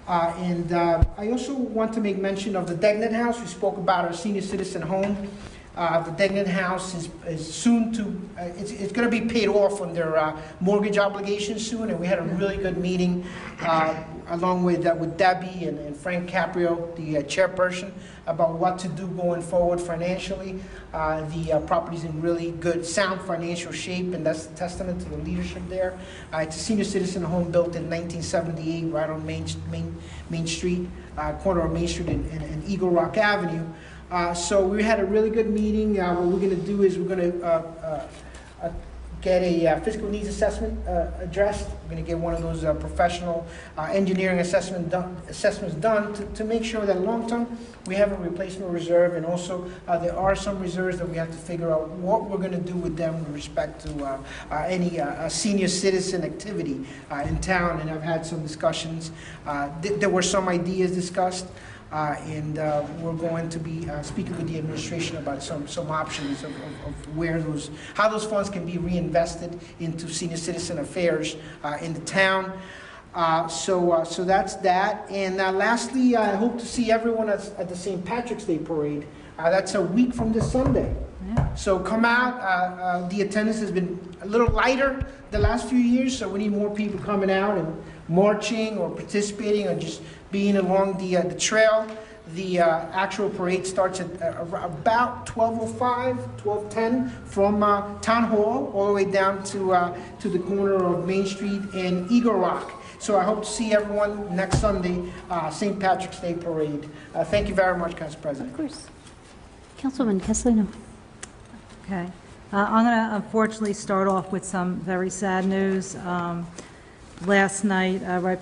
I also want to make mention of the Degnan House. We spoke about our senior citizen home. The Degnan House is soon to, it's going to be paid off on their mortgage obligations soon, and we had a really good meeting along with Debbie and Frank Caprio, the chairperson, about what to do going forward financially. The property's in really good, sound financial shape, and that's a testament to the leadership there. It's a senior citizen home built in 1978 right on Main Street, corner of Main Street and Eagle Rock Avenue. So we had a really good meeting. What we're going to do is we're going to get a physical needs assessment addressed. We're going to get one of those professional engineering assessments done to make sure that long term we have a replacement reserve, and also there are some reserves that we have to figure out what we're going to do with them with respect to any senior citizen activity in town. And I've had some discussions. There were some ideas discussed. And we're going to be speaking with the administration about some options of where how those funds can be reinvested into senior citizen affairs in the town. So that's that. And lastly, I hope to see everyone at the St. Patrick's Day Parade. That's a week from this Sunday. Yeah. So come out. The attendance has been a little lighter the last few years, so we need more people coming out and marching or participating or just being along the trail. The actual parade starts at about 12:05, 12:10 from Town Hall all the way down to the corner of Main Street and Eagle Rock. So I hope to see everyone next Sunday, St. Patrick's Day Parade. Thank you very much, Council President. Of course. Councilwoman Castellino. Okay. I'm going to unfortunately start off with some very sad news. Last night, right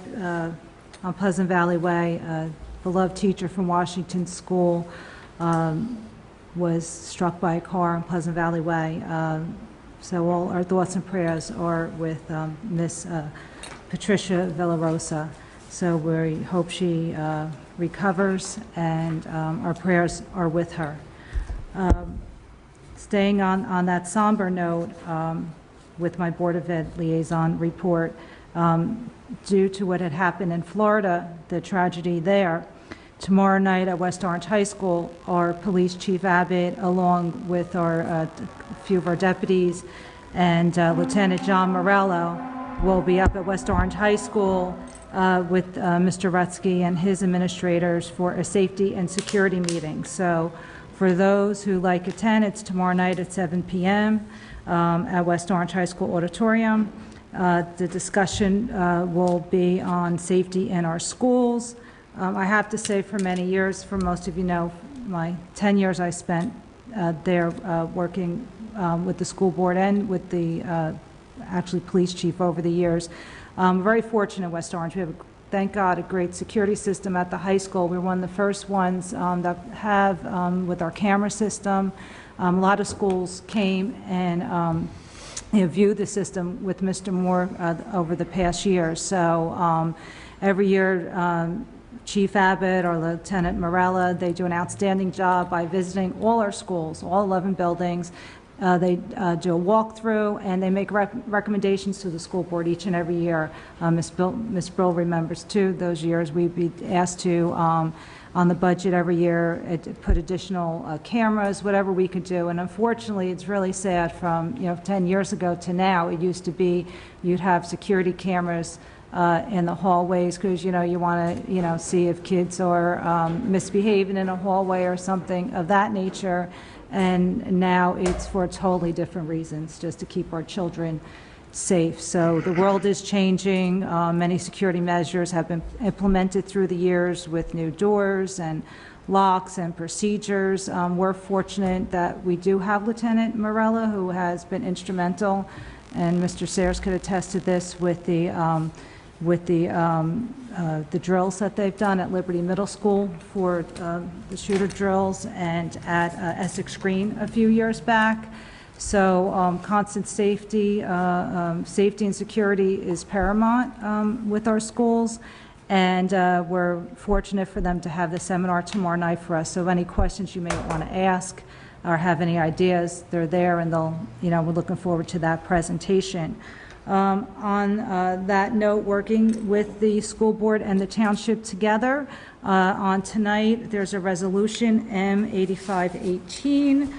on Pleasant Valley Way, a beloved teacher from Washington School was struck by a car on Pleasant Valley Way. So all our thoughts and prayers are with Miss Patricia Villarosa. So we hope she recovers, and our prayers are with her. Staying on that somber note, with my Board of Ed liaison report, due to what had happened in Florida, the tragedy there, tomorrow night at West Orange High School, our Police Chief Abbott, along with a few of our deputies, and Lieutenant John Morello, will be up at West Orange High School with Mr. Rutsky and his administrators for a safety and security meeting. So for those who like attend, it's tomorrow night at 7 p.m. At West Orange High School Auditorium. The discussion will be on safety in our schools. I have to say, for many years, for most of you know, my 10 years I spent there working with the school board and with the actually police chief over the years. Very fortunate at West Orange. We have, thank God, a great security system at the high school. We're one of the first ones that have with our camera system. A lot of schools came and viewed the system with Mr. Moore over the past year. So every year, Chief Abbott or Lieutenant Morella, they do an outstanding job by visiting all our schools, all 11 buildings. They do a walkthrough, and they make recommendations to the school board each and every year. Ms. Brill remembers, too, those years we'd be asked to, on the budget every year, put additional cameras, whatever we could do. And unfortunately, it's really sad from 10 years ago to now. It used to be you'd have security cameras in the hallways because, you want to, see if kids are misbehaving in a hallway or something of that nature. And now it's for totally different reasons, just to keep our children safe. So the world is changing. Many security measures have been implemented through the years with new doors and locks and procedures. We're fortunate that we do have Lieutenant Morella, who has been instrumental, and Mr. Sayers could attest to this with the with the drills that they've done at Liberty Middle School for the shooter drills and at Essex Green a few years back. So constant safety, safety and security is paramount with our schools, and we're fortunate for them to have the seminar tomorrow night for us. So any questions you may want to ask or have any ideas, they're there, and they'll, we're looking forward to that presentation. On that note, working with the school board and the township together, on tonight, there's a resolution M8518.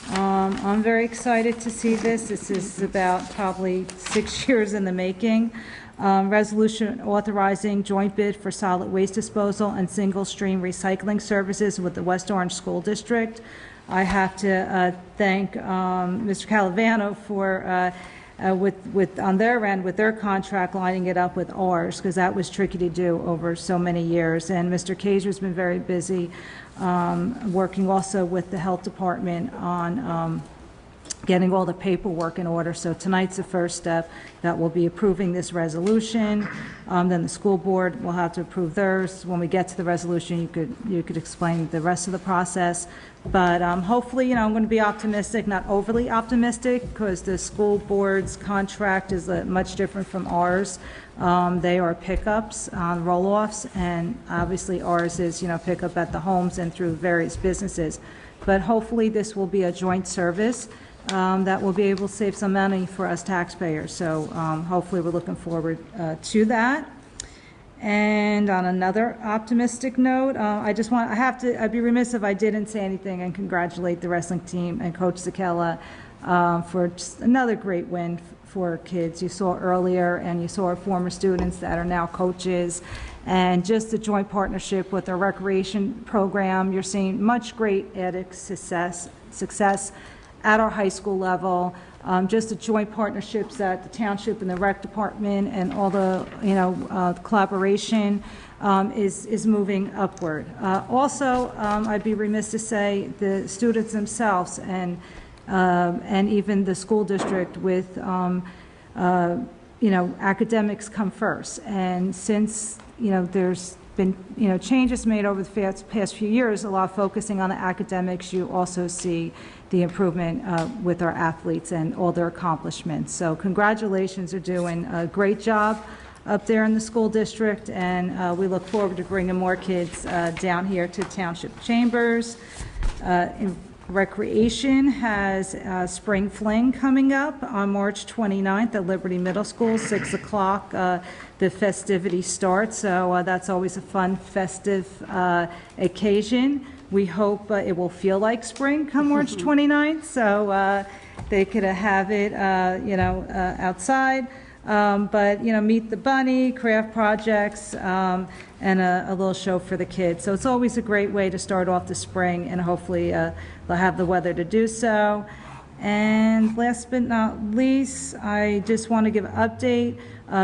I'm very excited to see this. This is about probably 6 years in the making. Resolution authorizing joint bid for solid waste disposal and single stream recycling services with the West Orange School District. I have to thank Mr. Calavano for with on their end, with their contract, lining it up with ours, because that was tricky to do over so many years. And Mr. Kaiser's been very busy working also with the health department on getting all the paperwork in order. So tonight's the first step that we'll be approving this resolution. Then the school board will have to approve theirs. When we get to the resolution, you could explain the rest of the process. But hopefully, I'm going to be optimistic, not overly optimistic, because the school board's contract is much different from ours. They are pickups on roll-offs, and obviously ours is, pickup at the homes and through various businesses. But hopefully this will be a joint service that will be able to save some money for us taxpayers. So hopefully we're looking forward to that. And on another optimistic note, I'd be remiss if I didn't say anything and congratulate the wrestling team and Coach Sakella for just another great win for kids. You saw earlier, and you saw our former students that are now coaches, and just the joint partnership with our recreation program. You're seeing much great added success at our high school level. Just the joint partnerships at the township and the rec department, and all the collaboration is moving upward. Also, I'd be remiss to say the students themselves and even the school district with academics come first. And since there's been changes made over the past few years, a lot of focusing on the academics, you also see the improvement with our athletes and all their accomplishments. So congratulations, are doing a great job up there in the school district, and we look forward to bringing more kids down here to Township Chambers. Recreation has Spring Fling coming up on March 29th at Liberty Middle School, 6 o'clock. The festivity starts, so that's always a fun, festive occasion. We hope it will feel like spring come March 29th, so they could have it, outside. But, meet the bunny, craft projects, and a little show for the kids. So it's always a great way to start off the spring, and hopefully they'll have the weather to do so. And last but not least, I just want to give an update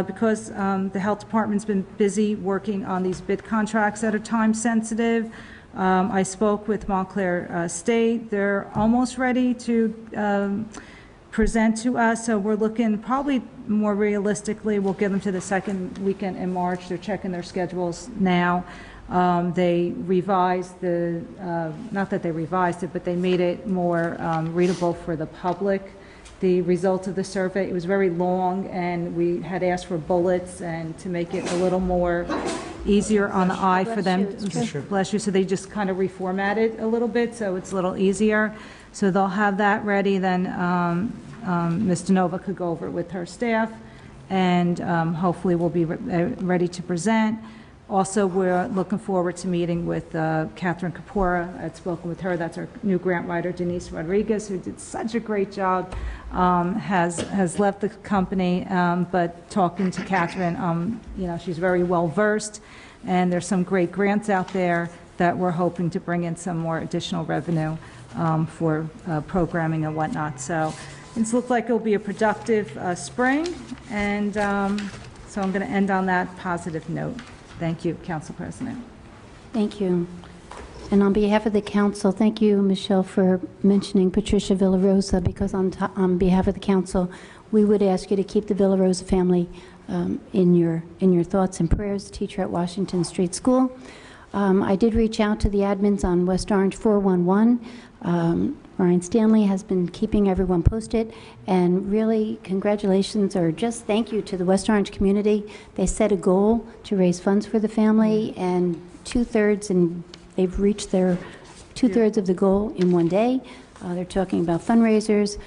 because the health department's been busy working on these bid contracts that are time sensitive. I spoke with Montclair State. They're almost ready to present to us, so we're looking probably more realistically, we'll give them to the second weekend in March. They're checking their schedules now. They revised not that they revised it, but they made it more readable for the public. The result of the survey, it was very long, and we had asked for bullets and to make it a little more easier on the eye for them. Bless you. So they just kind of reformatted a little bit, so it's a little easier. So they'll have that ready. Then Ms. DeNova could go over it with her staff, and hopefully we'll be ready to present. Also, we're looking forward to meeting with Catherine Kapora. I'd spoken with her. That's our new grant writer, Denise Rodriguez, who did such a great job, has left the company, but talking to Catherine, she's very well versed, and there's some great grants out there that we're hoping to bring in some more additional revenue for programming and whatnot. So it's looked like it'll be a productive spring, and so I'm going to end on that positive note. Thank you, Council President. Thank you. And on behalf of the council, thank you, Michelle, for mentioning Patricia Villarosa, because on behalf of the council, we would ask you to keep the Villarosa family in your thoughts and prayers, teacher at Washington Street School. I did reach out to the admins on West Orange 411. Ryan Stanley has been keeping everyone posted, and really congratulations or just thank you to the West Orange community. They set a goal to raise funds for the family, and they've reached their two-thirds of the goal in one day. They're talking about fundraisers.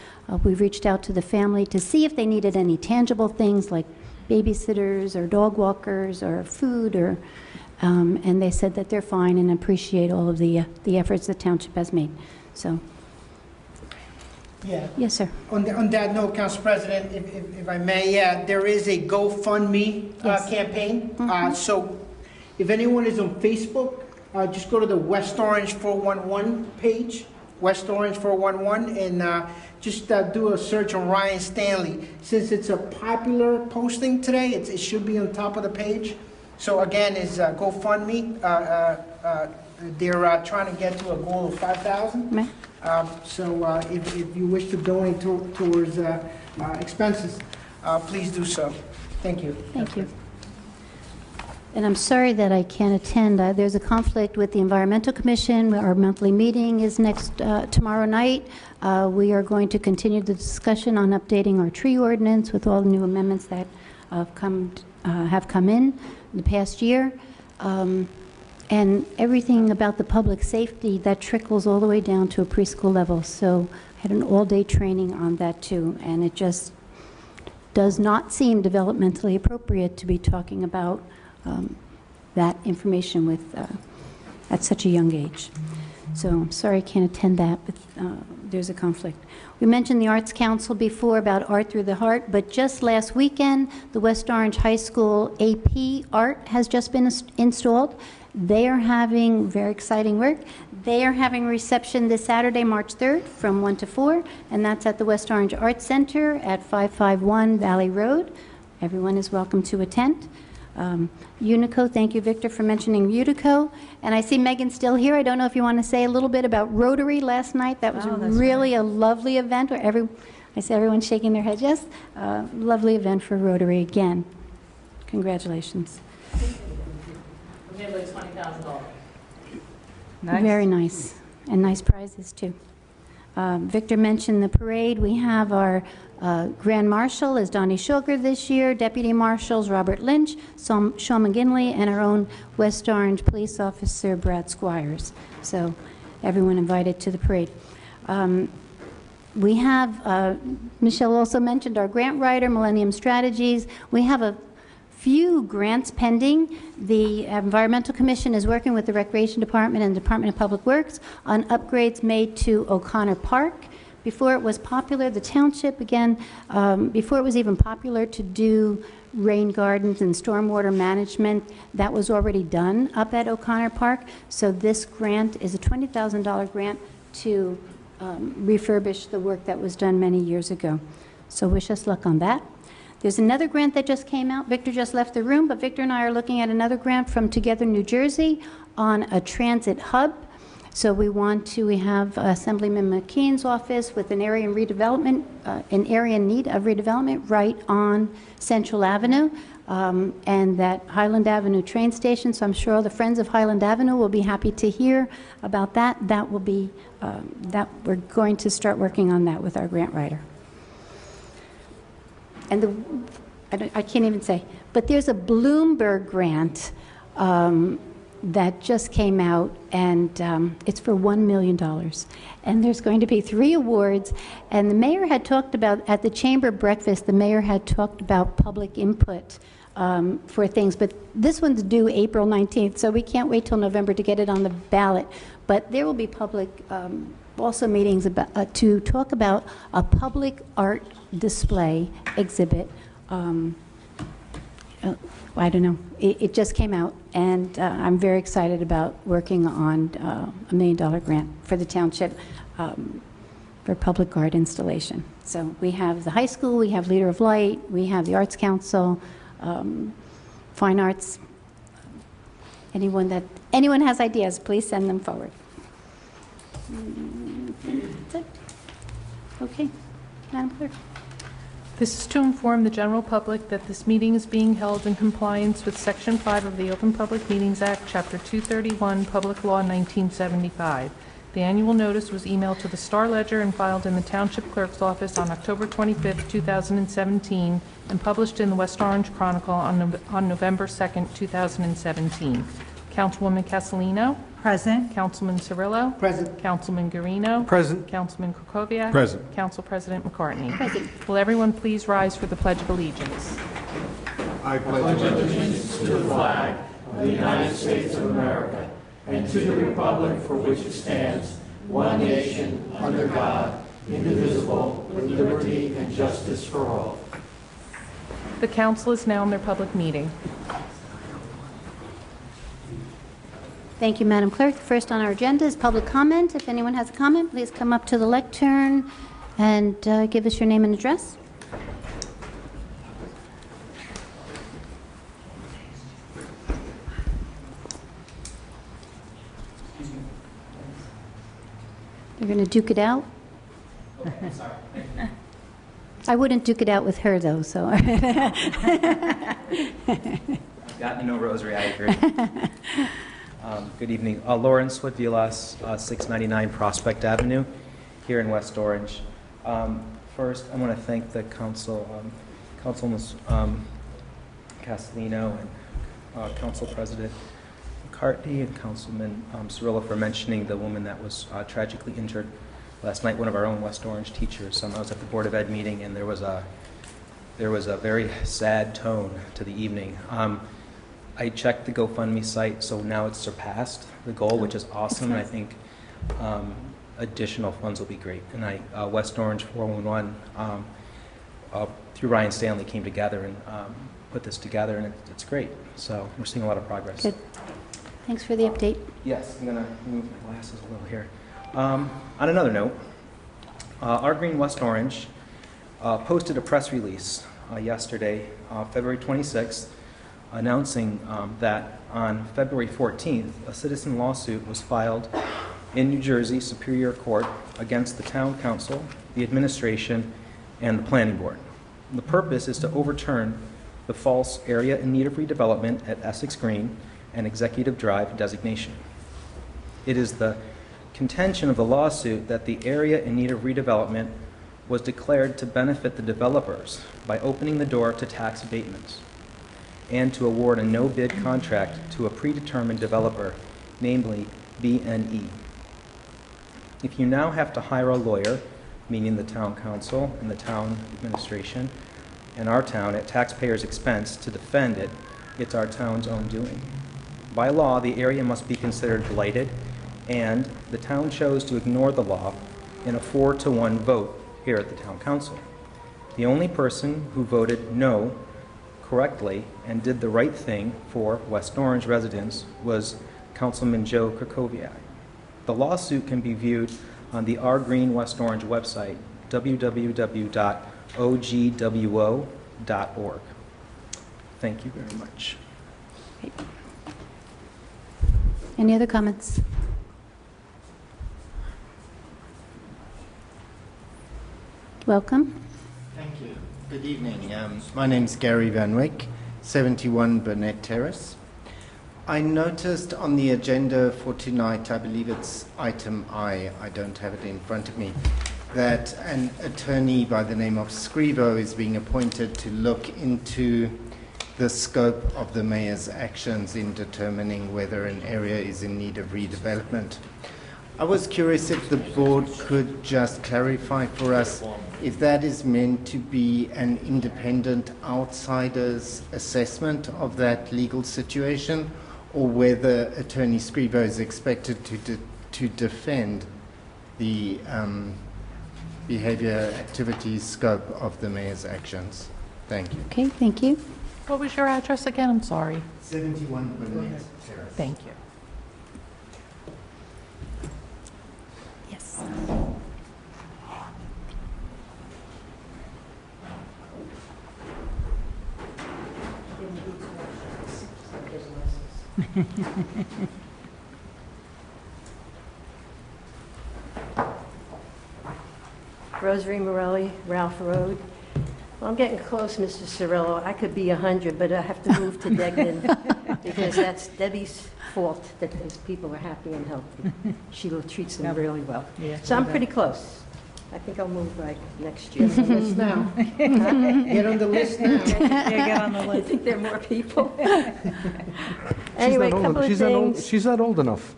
We've reached out to the family to see if they needed any tangible things like babysitters or dog walkers or food, and they said that they're fine and appreciate all of the efforts the township has made. So. Yeah. Yes, sir. On that note, Council President, if I may, there is a GoFundMe campaign. So if anyone is on Facebook, just go to the West Orange 411 page, West Orange 411, and just do a search on Ryan Stanley. Since it's a popular posting today, it should be on top of the page. So again, it's GoFundMe. They're trying to get to a goal of 5,000. So if you wish to donate towards expenses, please do so. Thank you. Thank you. And I'm sorry that I can't attend. There's a conflict with the Environmental Commission. Our monthly meeting is tomorrow night. We are going to continue the discussion on updating our tree ordinance with all the new amendments that have come in the past year. And everything about the public safety, that trickles all the way down to a preschool level. So I had an all-day training on that too, and it just does not seem developmentally appropriate to be talking about that information at such a young age. So I'm sorry I can't attend that, but there's a conflict. We mentioned the Arts Council before about Art Through the Heart, but just last weekend, the West Orange High School AP Art has just been installed. They are having very exciting work. They are having a reception this Saturday, March 3rd from 1 to 4, and that's at the West Orange Arts Center at 551 Valley Road. Everyone is welcome to attend. Unico, thank you, Victor, for mentioning Unico. And I see Megan still here. I don't know if you want to say a little bit about Rotary last night. That was really a lovely event where I see everyone shaking their heads. Yes, lovely event for Rotary again. Congratulations. We made like $20,000. Nice. Very nice. And nice prizes, too. Victor mentioned the parade. We have our Grand Marshal is Donnie Shulker this year, Deputy Marshals Robert Lynch, Sean McGinley, and our own West Orange Police Officer Brad Squires. So everyone invited to the parade. We have, Michelle also mentioned our grant writer, Millennium Strategies. We have a few grants pending. The Environmental Commission is working with the Recreation Department and Department of Public Works on upgrades made to O'Connor Park. Before it was popular, the township, again, before it was even popular to do rain gardens and stormwater management, that was already done up at O'Connor Park. So this grant is a $20,000 grant to refurbish the work that was done many years ago. So wish us luck on that. There's another grant that just came out. Victor just left the room, but Victor and I are looking at another grant from Together New Jersey on a transit hub. So we have Assemblyman McKean's office with an area in redevelopment, an area in need of redevelopment right on Central Avenue, and that Highland Avenue train station. So I'm sure all the friends of Highland Avenue will be happy to hear about that. That will be, we're going to start working on that with our grant writer. And I can't even say, but there's a Bloomberg grant that just came out, and it's for $1 million. And there's going to be 3 awards. And the mayor had talked about, at the chamber breakfast, the mayor had talked about public input for things. But this one's due April 19th, so we can't wait till November to get it on the ballot. But there will be public also meetings about, to talk about a public art display exhibit. I don't know. It just came out, and I'm very excited about working on a $1 million grant for the township for public art installation. So we have the high school, we have Leader of Light, we have the Arts Council, Fine Arts. Anyone has ideas, please send them forward. That's it. Okay, Madam Clerk. This is to inform the general public that this meeting is being held in compliance with Section 5 of the Open Public Meetings Act, Chapter 231, Public Law 1975. The annual notice was emailed to the Star Ledger and filed in the Township Clerk's office on October 25, 2017, and published in the West Orange Chronicle on November 2, 2017. Councilwoman Castellino? Present. Councilman Cirillo? Present. Councilman Guarino? Present. Councilman Kukoviac? Present. Council President McCartney? Present. Will everyone please rise for the Pledge of Allegiance? I pledge allegiance to the flag of the United States of America and to the republic for which it stands, one nation, under God, indivisible, with liberty and justice for all. The council is now in their public meeting. Thank you, Madam Clerk. First on our agenda is public comment. If anyone has a comment, please come up to the lectern and give us your name and address. They're going to duke it out. I wouldn't duke it out with her, though, so. Got no rosary, I agree. Good evening. Lawrence Wood-Vilas, 699 Prospect Avenue, here in West Orange. First, I want to thank the council, Councilman Castellino and Council President McCartney and Councilman Cirillo for mentioning the woman that was tragically injured last night, one of our own West Orange teachers. I was at the Board of Ed meeting, and there was a very sad tone to the evening. I checked the GoFundMe site, so now it's surpassed the goal, which is awesome. And I think additional funds will be great. And West Orange 411 through Ryan Stanley came together and put this together, and it's great. So we're seeing a lot of progress. Good. Thanks for the update. Yes, I'm going to move my glasses a little here. On another note, Our Green West Orange posted a press release yesterday, February 26th, announcing that on February 14th, a citizen lawsuit was filed in New Jersey Superior Court against the Town Council, the administration, and the Planning Board. The purpose is to overturn the false area in need of redevelopment at Essex Green and Executive Drive designation. It is the contention of the lawsuit that the area in need of redevelopment was declared to benefit the developers by opening the door to tax abatements and to award a no-bid contract to a predetermined developer, namely BNE. If you now have to hire a lawyer, meaning the Town Council and the Town Administration, and our town at taxpayers' expense to defend it, it's our town's own doing. By law, the area must be considered blighted, and the town chose to ignore the law in a 4-to-1 vote here at the Town Council. The only person who voted no correctly and did the right thing for West Orange residents was Councilman Joe Krakowiak. The lawsuit can be viewed on the Our Green West Orange website, www.ogwo.org. Thank you very much. Any other comments? Welcome. Thank you. Good evening. My name's Gary Van Wyck, 71 Burnett Terrace. I noticed on the agenda for tonight, I believe it's item I don't have it in front of me, that an attorney by the name of Scrivo is being appointed to look into the scope of the mayor's actions in determining whether an area is in need of redevelopment. I was curious if the board could just clarify for us if that is meant to be an independent outsider's assessment of that legal situation, or whether Attorney Scrivo is expected to defend the behavior, activities, scope of the mayor's actions. Thank you. Okay, thank you. What was your address again? I'm sorry. 71 Burnett Terrace. Thank you. Yes. Rosary Morelli, Ralph Road. Well, I'm getting close, Mr. Cirillo. I could be 100, but I have to move to Degnan because that's Debbie's fault that those people are happy and healthy. She treats them really well. Yeah, So I'm I bet. pretty close. I think I'll move like next year. Get on the list now. Get on the list now. Yeah, get on the You list. think there are more people? She's Anyway, a not old couple enough. of things. She's not old enough.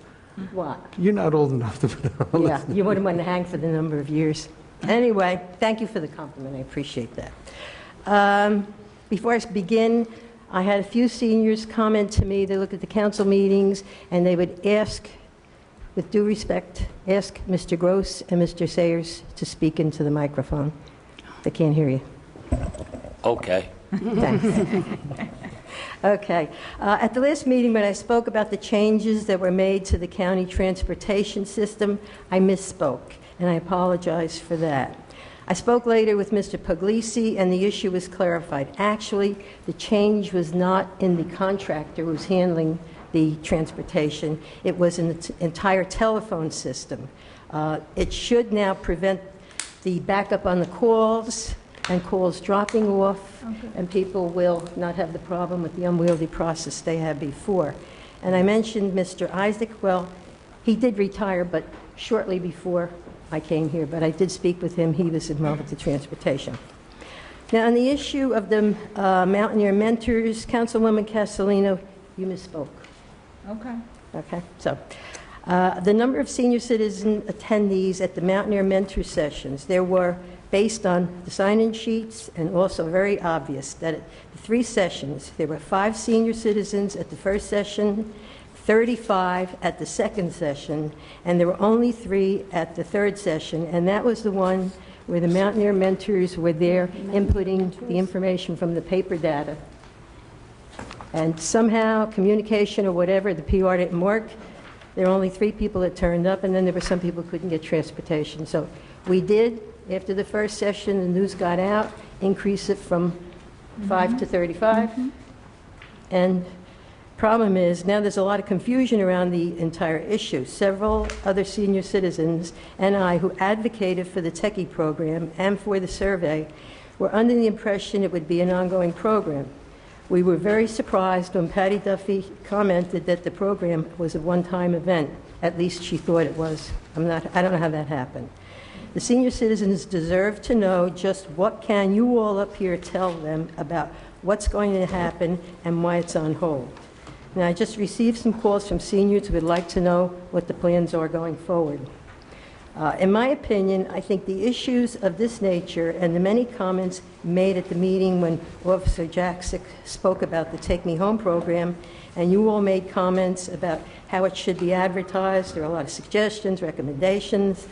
What? You're not old enough to be on the Yeah, list. you wouldn't want to hang for the number of years. Anyway, thank you for the compliment. I appreciate that. Before I begin, I had a few seniors comment to me. They look at the council meetings and they would ask, with due respect, ask Mr. Gross and Mr. Sayers to speak into the microphone. They can't hear you. Okay. Thanks. Okay. At the last meeting, when I spoke about the changes that were made to the county transportation system, I misspoke, and I apologize for that. I spoke later with Mr. Puglisi, and the issue was clarified. Actually, the change was not in the contractor who was handling the transportation. It was in the entire telephone system. It should now prevent the backup on the calls and calls dropping off, and people will not have the problem with the unwieldy process they had before. And I mentioned Mr. Isaac. Well, he did retire, but shortly before I came here, but I did speak with him. He was involved with the transportation. Now, on the issue of the Mountaineer Mentors, Councilwoman Castellino, you misspoke. Okay. Okay, so the number of senior citizen attendees at the Mountaineer Mentor sessions, there were, based on the sign-in sheets and also very obvious, that at the 3 sessions, there were 5 senior citizens at the first session, 35 at the second session, and there were only 3 at the third session, and that was the one where the Mountaineer Mentors were there inputting the information from the paper data. And somehow, communication or whatever, the PR didn't work. There were only 3 people that turned up, and then there were some people who couldn't get transportation. So we did, after the first session, the news got out, increase it from 5 to 35. And problem is, now there's a lot of confusion around the entire issue. Several other senior citizens and I, who advocated for the Techie program and for the survey, were under the impression it would be an ongoing program. We were very surprised when Patty Duffy commented that the program was a one-time event. At least she thought it was. I don't know how that happened. The senior citizens deserve to know just what can you all up here tell them about what's going to happen and why it's on hold. Now, I just received some calls from seniors who would like to know what the plans are going forward. In my opinion, I think the issues of this nature and the many comments made at the meeting when Officer Jaksic spoke about the Take Me Home program, and you all made comments about how it should be advertised, there are a lot of suggestions, recommendations,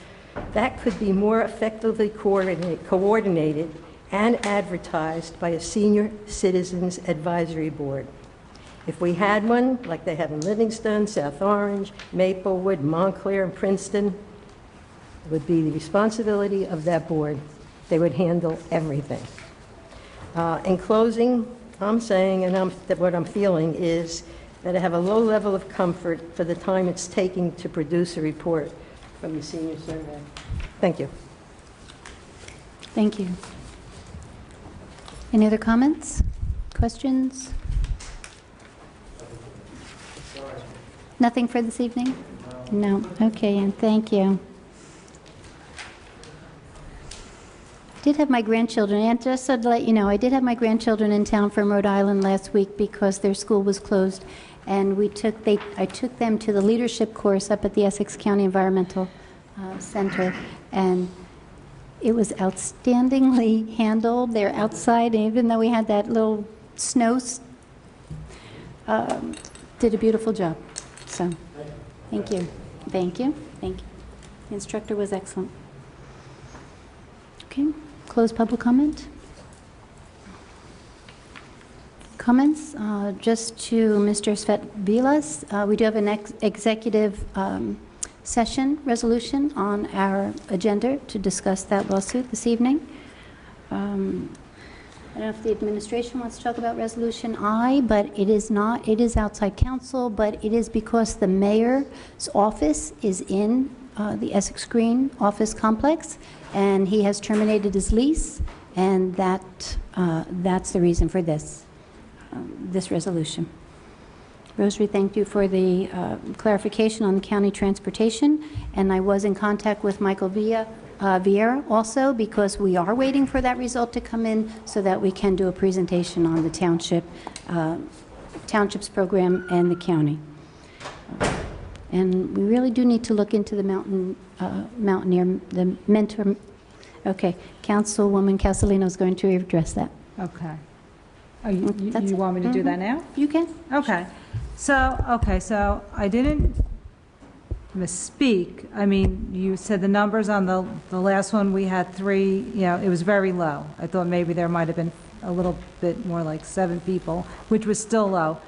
that could be more effectively coordinated and advertised by a senior citizens advisory board. If we had one, like they have in Livingston, South Orange, Maplewood, Montclair, and Princeton, it would be the responsibility of that board. They would handle everything. In closing, I'm saying, and that what I'm feeling is that I have a low level of comfort for the time it's taking to produce a report from the senior survey. Thank you. Thank you. Any other comments, questions? Nothing for this evening? No. Okay, and thank you. I did have my grandchildren, and just to let you know, I did have my grandchildren in town from Rhode Island last week because their school was closed, and I took them to the leadership course up at the Essex County Environmental Center, and it was outstandingly handled. They're outside, and even though we had that little snow, did a beautiful job. So, thank you. Thank you. Thank you. The instructor was excellent. Okay, close public comment. Comments? Just to Mr. Svetvilas, we do have an executive session resolution on our agenda to discuss that lawsuit this evening. I don't know if the administration wants to talk about Resolution I, but it is not. It is outside counsel, but it is because the mayor's office is in the Essex Green office complex, and he has terminated his lease, and that's the reason for this resolution. Rosary, thank you for the clarification on the county transportation, and I was in contact with Michael Vieira also, because we are waiting for that result to come in so that we can do a presentation on the township's program and the county. And we really do need to look into the Mountaineer, the mentor. Okay, Councilwoman Castellino is going to address that. Okay. Oh, you want me to do that now? You can. Okay. So I didn't misspeak. I mean, you said the numbers on the last one, we had 3, it was very low. I thought maybe there might have been a little bit more, like 7 people, which was still low.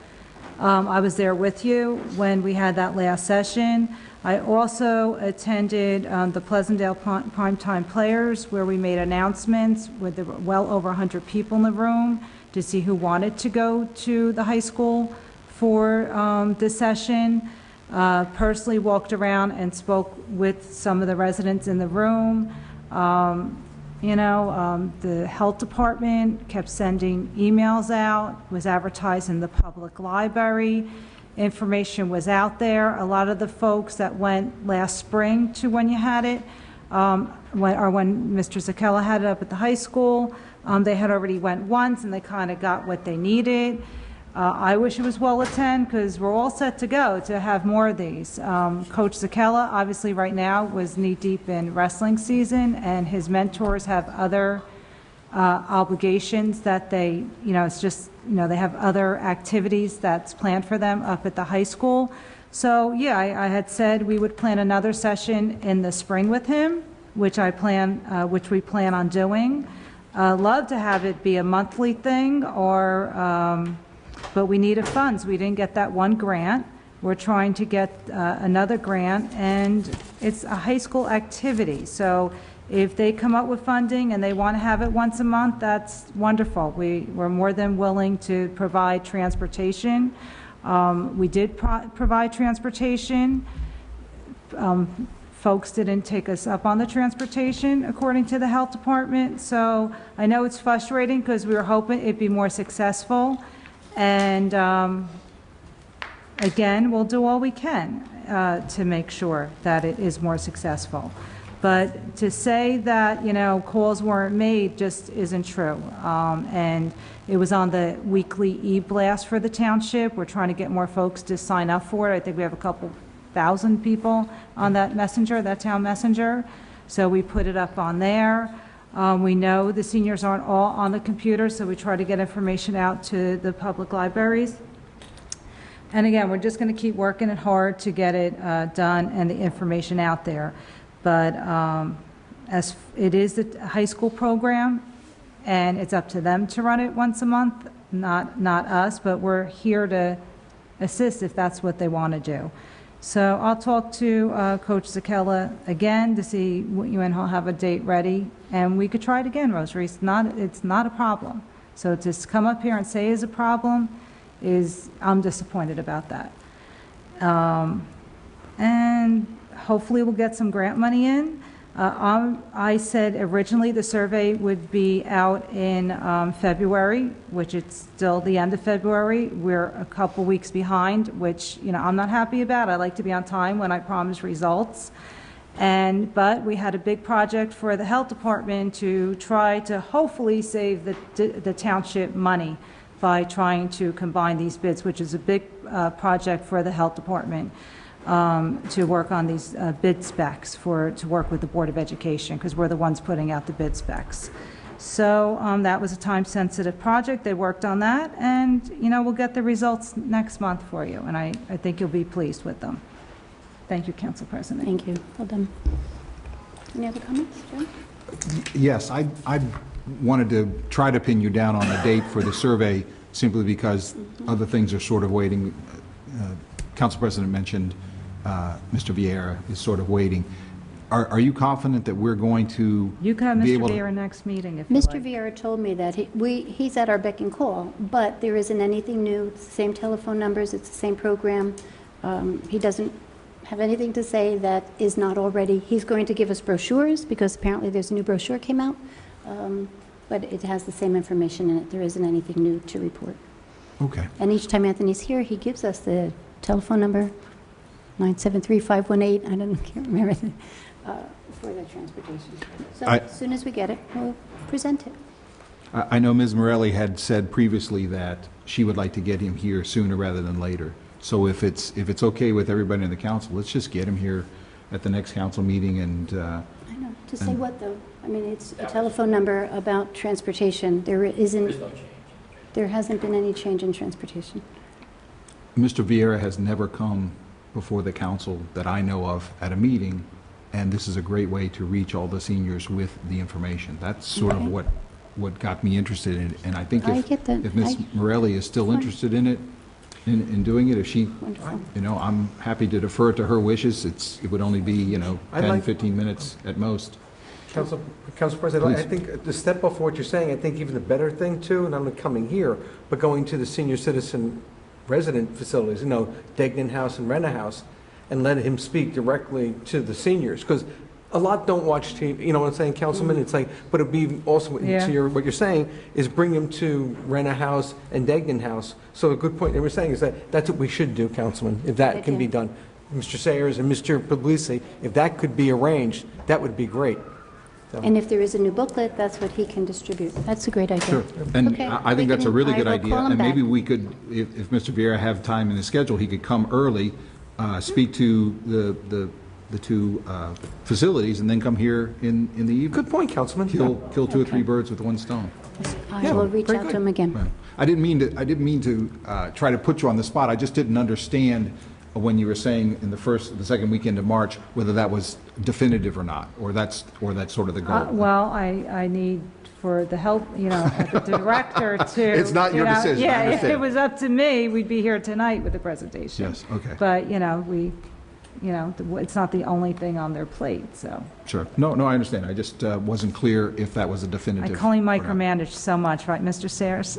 I was there with you when we had that last session. I also attended the Pleasantdale Primetime Players, where we made announcements with well over 100 people in the room to see who wanted to go to the high school for this session. Personally walked around and spoke with some of the residents in the room. The health department kept sending emails out, was advertised in the public library. Information was out there. A lot of the folks that went last spring to when you had it, when Mr. Zakella had it up at the high school, they had already went once and they kind of got what they needed. I wish it was well attended, because we're all set to go to have more of these. Coach Zakella, obviously right now, was knee-deep in wrestling season, and his mentors have other obligations that they, it's just, they have other activities that's planned for them up at the high school. So, yeah, I had said we would plan another session in the spring with him, which we plan on doing. Love to have it be a monthly thing, but we needed funds. We didn't get that one grant. We're trying to get another grant, and it's a high school activity. So if they come up with funding and they want to have it once a month, that's wonderful. We're more than willing to provide transportation. We did provide transportation. Folks didn't take us up on the transportation, according to the health department. So I know it's frustrating, because we were hoping it'd be more successful. And again, we'll do all we can to make sure that it is more successful. But to say that, calls weren't made just isn't true. And it was on the weekly e-blast for the township. We're trying to get more folks to sign up for it. I think we have a couple thousand people on that messenger, that town messenger. So we put it up on there. We know the seniors aren't all on the computer, so we try to get information out to the public libraries. And again, we're just going to keep working it hard to get it done and the information out there. But as it is the high school program, and it's up to them to run it once a month, not us, but we're here to assist if that's what they want to do. So I'll talk to Coach Zakella again to see when he'll have a date ready, and we could try it again, Rosary. It's not a problem. So to come up here and say is a problem I'm disappointed about that. And hopefully we'll get some grant money in. I said originally the survey would be out in February, which it's still the end of February. We're a couple weeks behind, which I'm not happy about. I like to be on time when I promise results. But we had a big project for the health department to try to hopefully save the township money by trying to combine these bids, which is a big project for the health department. To work on these bid specs to work with the Board of Education, because we're the ones putting out the bid specs. So that was a time-sensitive project. They worked on that, and we'll get the results next month for you, and I think you'll be pleased with them. Thank you, Council President. Thank you. Well done. Any other comments, John? Yes, I wanted to try to pin you down on a date for the survey, simply because other things are sort of waiting. Council President mentioned Mr. Vieira is sort of waiting. Are you confident that we're going to You can have be Mr. able Vieira next meeting if you Mr. like. Vieira told me that he's at our beck and call, but there isn't anything new. It's the same telephone numbers. It's the same program. He doesn't have anything to say that is not already. He's going to give us brochures, because apparently there's a new brochure came out. but it has the same information in it. There isn't anything new to report. Okay. And each time Anthony's here, he gives us the telephone number, 973-518, can't remember, for the transportation. So as soon as we get it, we'll present it. I know Ms. Morelli had said previously that she would like to get him here sooner rather than later. So if it's okay with everybody in the council, let's just get him here at the next council meeting and... I know. To say what, though? I mean, it's a telephone number about transportation. There hasn't been any change in transportation. Mr. Vieira has never come before the council that I know of at a meeting, and this is a great way to reach all the seniors with the information. That's sort of what got me interested in it, and I think if Ms. Morelli is still interested in it, in doing it, if she, I'm happy to defer to her wishes. It would only be, 10, 15 minutes at most. Council President, Please. I think the step off what you're saying, I think even the better thing too, not only coming here, but going to the senior citizen resident facilities, Degnan House and Renner House, and let him speak directly to the seniors, because a lot don't watch TV, you know what I'm saying, Councilman? It's like, but it'd be also, what you're saying is bring him to Renner House and Degnan House. So a good point that we're saying is that's what we should do, Councilman, if that can be done. Mr. Sayers and Mr. Puglisi, if that could be arranged, that would be great. So. And if there is a new booklet, that's what he can distribute. That's a great idea. Sure. And okay. I think that's a really good idea. And maybe back. we could, if Mr. Vieira have time in his schedule, he could come early, speak to the two facilities, and then come here in the evening. Good point, Councilman. Kill two or three birds with one stone. I will reach out to him again. Right. I didn't mean to try to put you on the spot. I just didn't understand when you were saying in the second weekend of March whether that was definitive or not, or that's sort of the goal. Well, I need for the help, the director to. It's not your decision. Yeah, I if understand. it was up to me, we'd be here tonight with the presentation. Yes. Okay. But it's not the only thing on their plate. So. Sure. No, I understand. I just wasn't clear if that was a definitive. I can only micromanage so much, right, Mr. Sayers?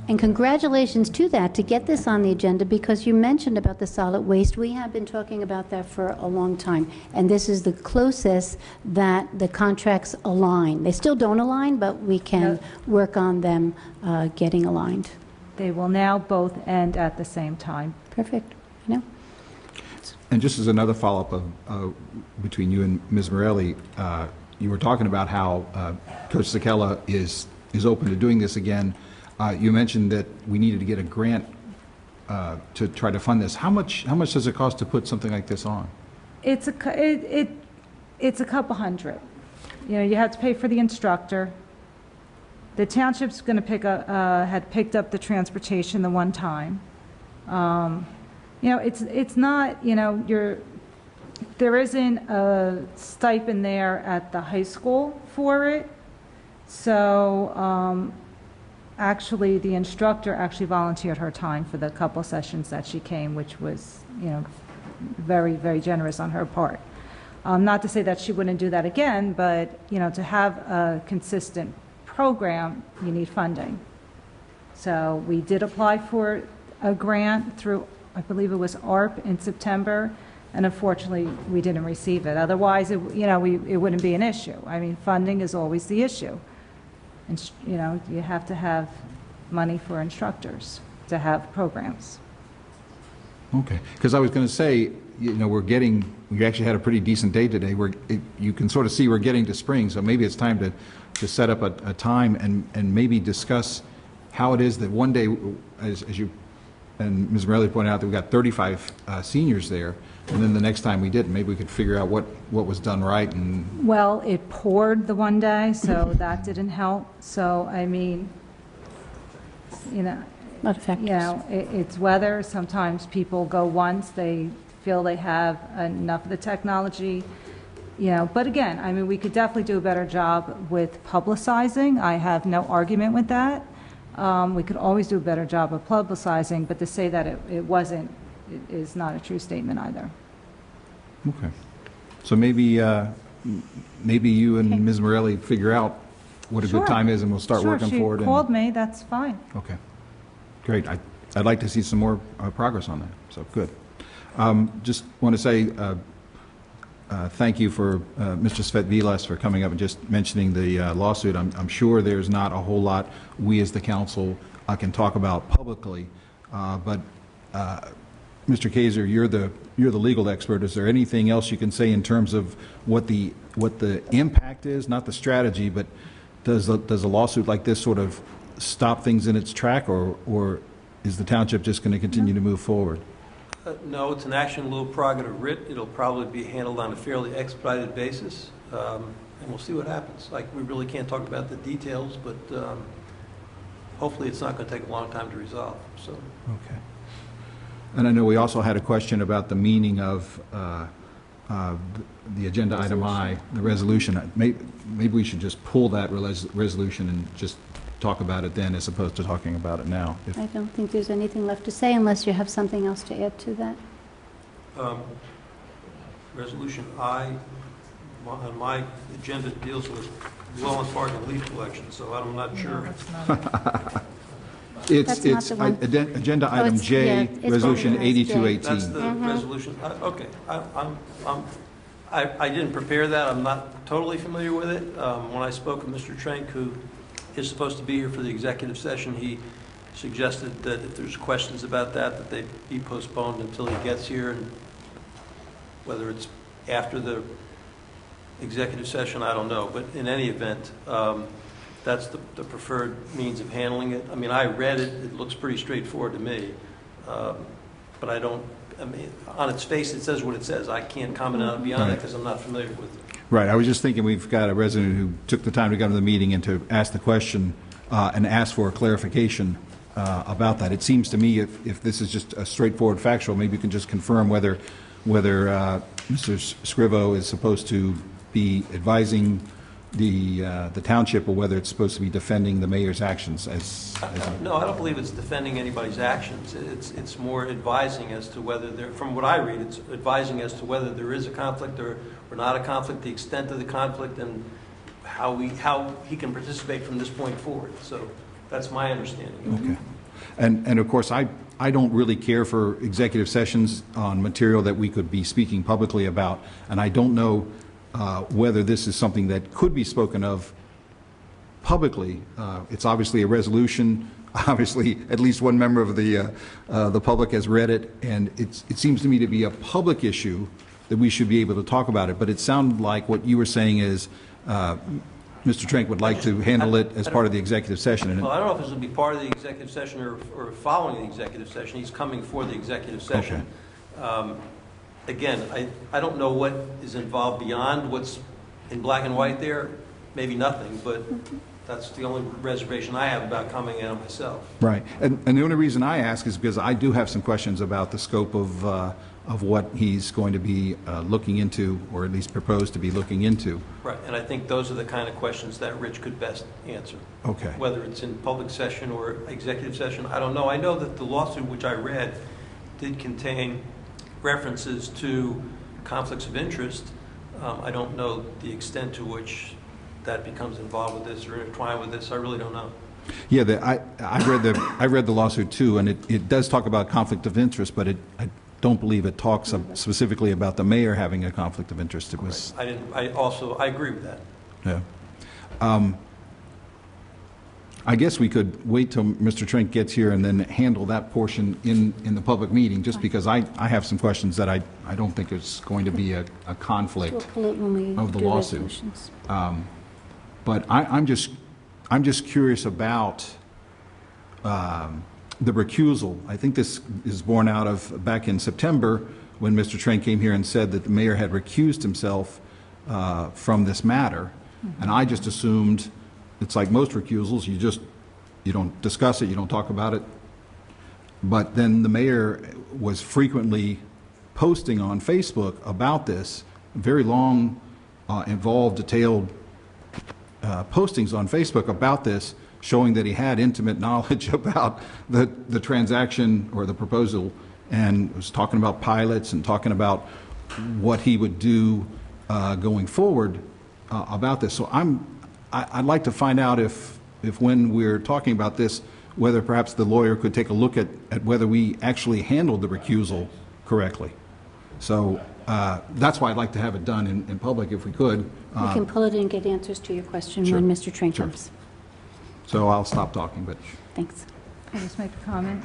And congratulations to that, to get this on the agenda, because you mentioned about the solid waste. We have been talking about that for a long time, and this is the closest that the contracts align. They still don't align, but we can work on them getting aligned. They will now both end at the same time. Perfect. And just as another follow-up between you and Ms. Morelli, you were talking about how Coach Sakella is open to doing this again. You mentioned that we needed to get a grant to try to fund this. How much does it cost to put something like this on? It's a couple hundred. You have to pay for the instructor. The township's going to had picked up the transportation the one time. It's not, there isn't a stipend there at the high school for it. So actually, the instructor actually volunteered her time for the couple sessions that she came, which was, very, very generous on her part. Not to say that she wouldn't do that again, but, to have a consistent program, you need funding. So we did apply for a grant through, I believe it was ARP in September, and unfortunately, we didn't receive it. Otherwise, it wouldn't be an issue. I mean, funding is always the issue. And, you have to have money for instructors to have programs. Okay, because I was going to say, we actually had a pretty decent day today. You can sort of see we're getting to spring, so maybe it's time to set up a time and maybe discuss how it is that one day, as you and Ms. Morelli pointed out, that we got 35 seniors there, and then the next time we didn't. Maybe we could figure out what was done right. And well, it poured the one day, so that didn't help. So I mean, it's weather. Sometimes people go once, they feel they have enough of the technology. But again, I mean, we could definitely do a better job with publicizing. I have no argument with that. We could always do a better job of publicizing, but to say that it wasn't is not a true statement either. Okay. So maybe you and Ms. Morelli figure out what a good time is, and we'll start working forward. She called me, that's fine. Okay. Great. I'd like to see some more progress on that, so good. Just want to say, thank you for Mr. Svetvilas for coming up and just mentioning the lawsuit. I'm sure there's not a whole lot we as the council can talk about publicly, but Mr. Kaiser, you're the legal expert. Is there anything else you can say in terms of what the impact is, not the strategy, but does a lawsuit like this sort of stop things in its track, or is the township just going to continue to move forward? No, it's an action in lieu of prerogative writ. It'll probably be handled on a fairly expedited basis, and we'll see what happens. Like, we really can't talk about the details, but hopefully it's not going to take a long time to resolve. So. Okay. And I know we also had a question about the meaning of the agenda item I, the resolution. Maybe we should just pull that resolution and just talk about it then as opposed to talking about it now. I don't think there's anything left to say unless you have something else to add to that. Resolution I on my agenda deals with dwelling park and leaf collection, so I'm not sure. It's agenda item J, resolution 8218. That's the resolution. Okay, I didn't prepare that. I'm not totally familiar with it. When I spoke with Mr. Trank, who is supposed to be here for the executive session, he suggested that if there's questions about that they be postponed until he gets here, and whether it's after the executive session, I don't know. But in any event, that's the preferred means of handling it. I mean, I read it. It looks pretty straightforward to me. But I mean, on its face, it says what it says. I can't comment on it beyond that because I'm not familiar with it. Right. I was just thinking we've got a resident who took the time to come to the meeting and to ask the question and ask for a clarification about that. It seems to me if this is just a straightforward factual, maybe you can just confirm whether Mr. Scrivo is supposed to be advising the township or whether it's supposed to be defending the mayor's actions. No, I don't believe it's defending anybody's actions. It's more advising as to whether from what I read, it's advising as to whether there is a conflict or not a conflict, the extent of the conflict, and how he can participate from this point forward. So that's my understanding. Okay. And of course, I don't really care for executive sessions on material that we could be speaking publicly about, and I don't know whether this is something that could be spoken of publicly. It's obviously a resolution. Obviously, at least one member of the public has read it, and it seems to me to be a public issue that we should be able to talk about it. But it sounded like what you were saying is Mr. Trank would like to handle it as part of the executive session. Well, I don't know if this will be part of the executive session or following the executive session. He's coming for the executive session. Okay. Again, I don't know what is involved beyond what's in black and white there. Maybe nothing, but that's the only reservation I have about coming in myself. Right. And the only reason I ask is because I do have some questions about the scope of what he's going to be looking into, or at least proposed to be looking into. Right. And I think those are the kind of questions that Rich could best answer. Okay. Whether it's in public session or executive session, I don't know. I know that the lawsuit which I read did contain references to conflicts of interest. I don't know the extent to which that becomes involved with this or intertwined with this. I really don't know. Yeah, I read the lawsuit too, and it does talk about conflict of interest, but I don't believe it talks specifically about the mayor having a conflict of interest. It was. Right. I agree with that. Yeah. I guess we could wait till Mr. Trank gets here and then handle that portion in the public meeting, just because I have some questions that I don't think it's going to be a conflict of the lawsuit. But I'm just curious about the recusal. I think this is born out of back in September when Mr. Trank came here and said that the mayor had recused himself from this matter, and I just assumed. It's like most recusals, you don't discuss it, you don't talk about it. But then the mayor was frequently posting on Facebook about this, very long, involved, detailed postings on Facebook about this, showing that he had intimate knowledge about the transaction or the proposal, and was talking about pilots and talking about what he would do going forward about this. So I'd like to find out if when we're talking about this, whether perhaps the lawyer could take a look at whether we actually handled the recusal correctly. So that's why I'd like to have it done in public if we could. We can pull it and get answers to your question Sure. when Mr. Train Sure. comes. So I'll stop talking, but Thanks. Can I just make a comment?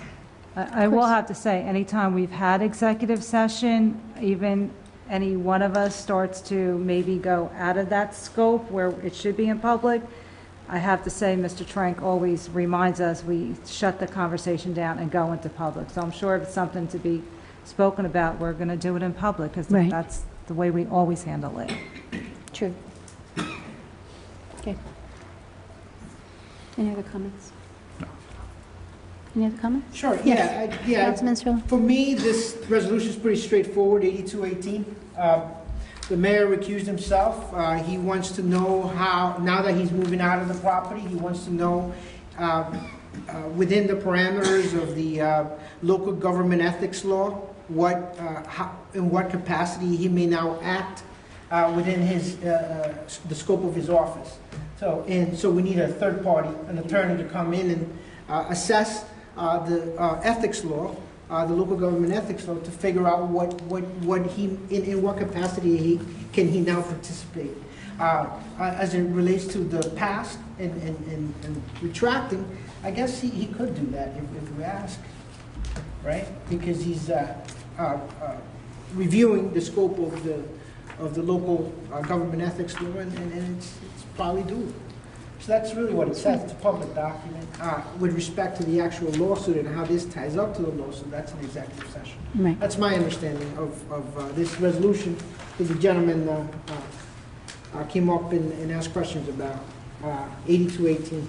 I will have to say, anytime we've had executive session, even any one of us starts to maybe go out of that scope where it should be in public, I have to say, Mr. Trank always reminds us, we shut the conversation down and go into public. So I'm sure if it's something to be spoken about, we're going to do it in public, because Right. that's the way we always handle it. True. Okay. Any other comments? No. Any other comments? Sure, Yes. yeah. Councilman Cirillo? For me, this resolution is pretty straightforward, 8218. The mayor recused himself. He wants to know how, now that he's moving out of the property, he wants to know within the parameters of the local government ethics law, in what capacity he may now act within the scope of his office. So we need a third party, an attorney, to come in and assess the ethics law, the local government ethics law, to figure out in what capacity can he now participate. As it relates to the past and retracting, I guess he could do that if we ask, right? Because he's reviewing the scope of the local government ethics law, and it's probably doable. So that's really what it says. It's a public document. With respect to the actual lawsuit and how this ties up to the lawsuit, that's an executive session. Right. That's my understanding of this resolution that the gentleman came up and asked questions about, 8218.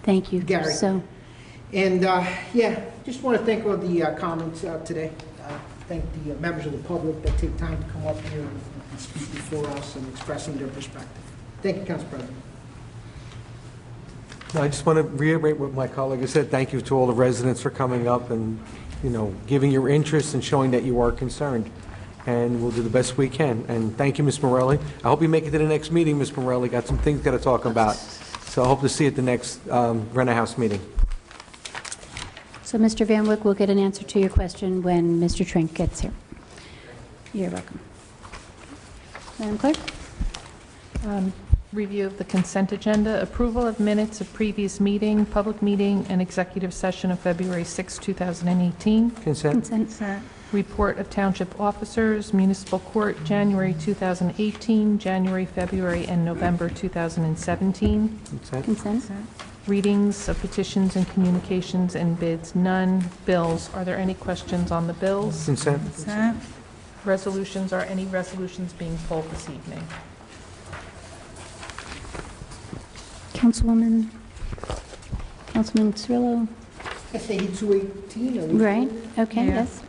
Thank you. Gary. So, And, just want to thank all the comments today. Thank the members of the public that take time to come up here and speak before us and expressing their perspective. Thank you, Council President. I just want to reiterate what my colleague has said. Thank you to all the residents for coming up and, giving your interest and showing that you are concerned. And we'll do the best we can. And thank you, Ms. Morelli. I hope you make it to the next meeting, Ms. Morelli. Got some things got to talk about. So I hope to see you at the next Rent a House meeting. so Mr. Van Wyck will get an answer to your question when Mr. Trink gets here. You're welcome. Madam Clerk? Review of the consent agenda, approval of minutes of previous meeting, public meeting, and executive session of February 6, 2018. Consent. Consent. Report of township officers, municipal court, January 2018, January, February, and November 2017. Consent. Consent. Readings of petitions and communications and bids, none. Bills, are there any questions on the bills? Consent. Consent. Resolutions, are any resolutions being pulled this evening? Councilman Cirillo? I say 8218. are we- Right, okay, Yeah. yes.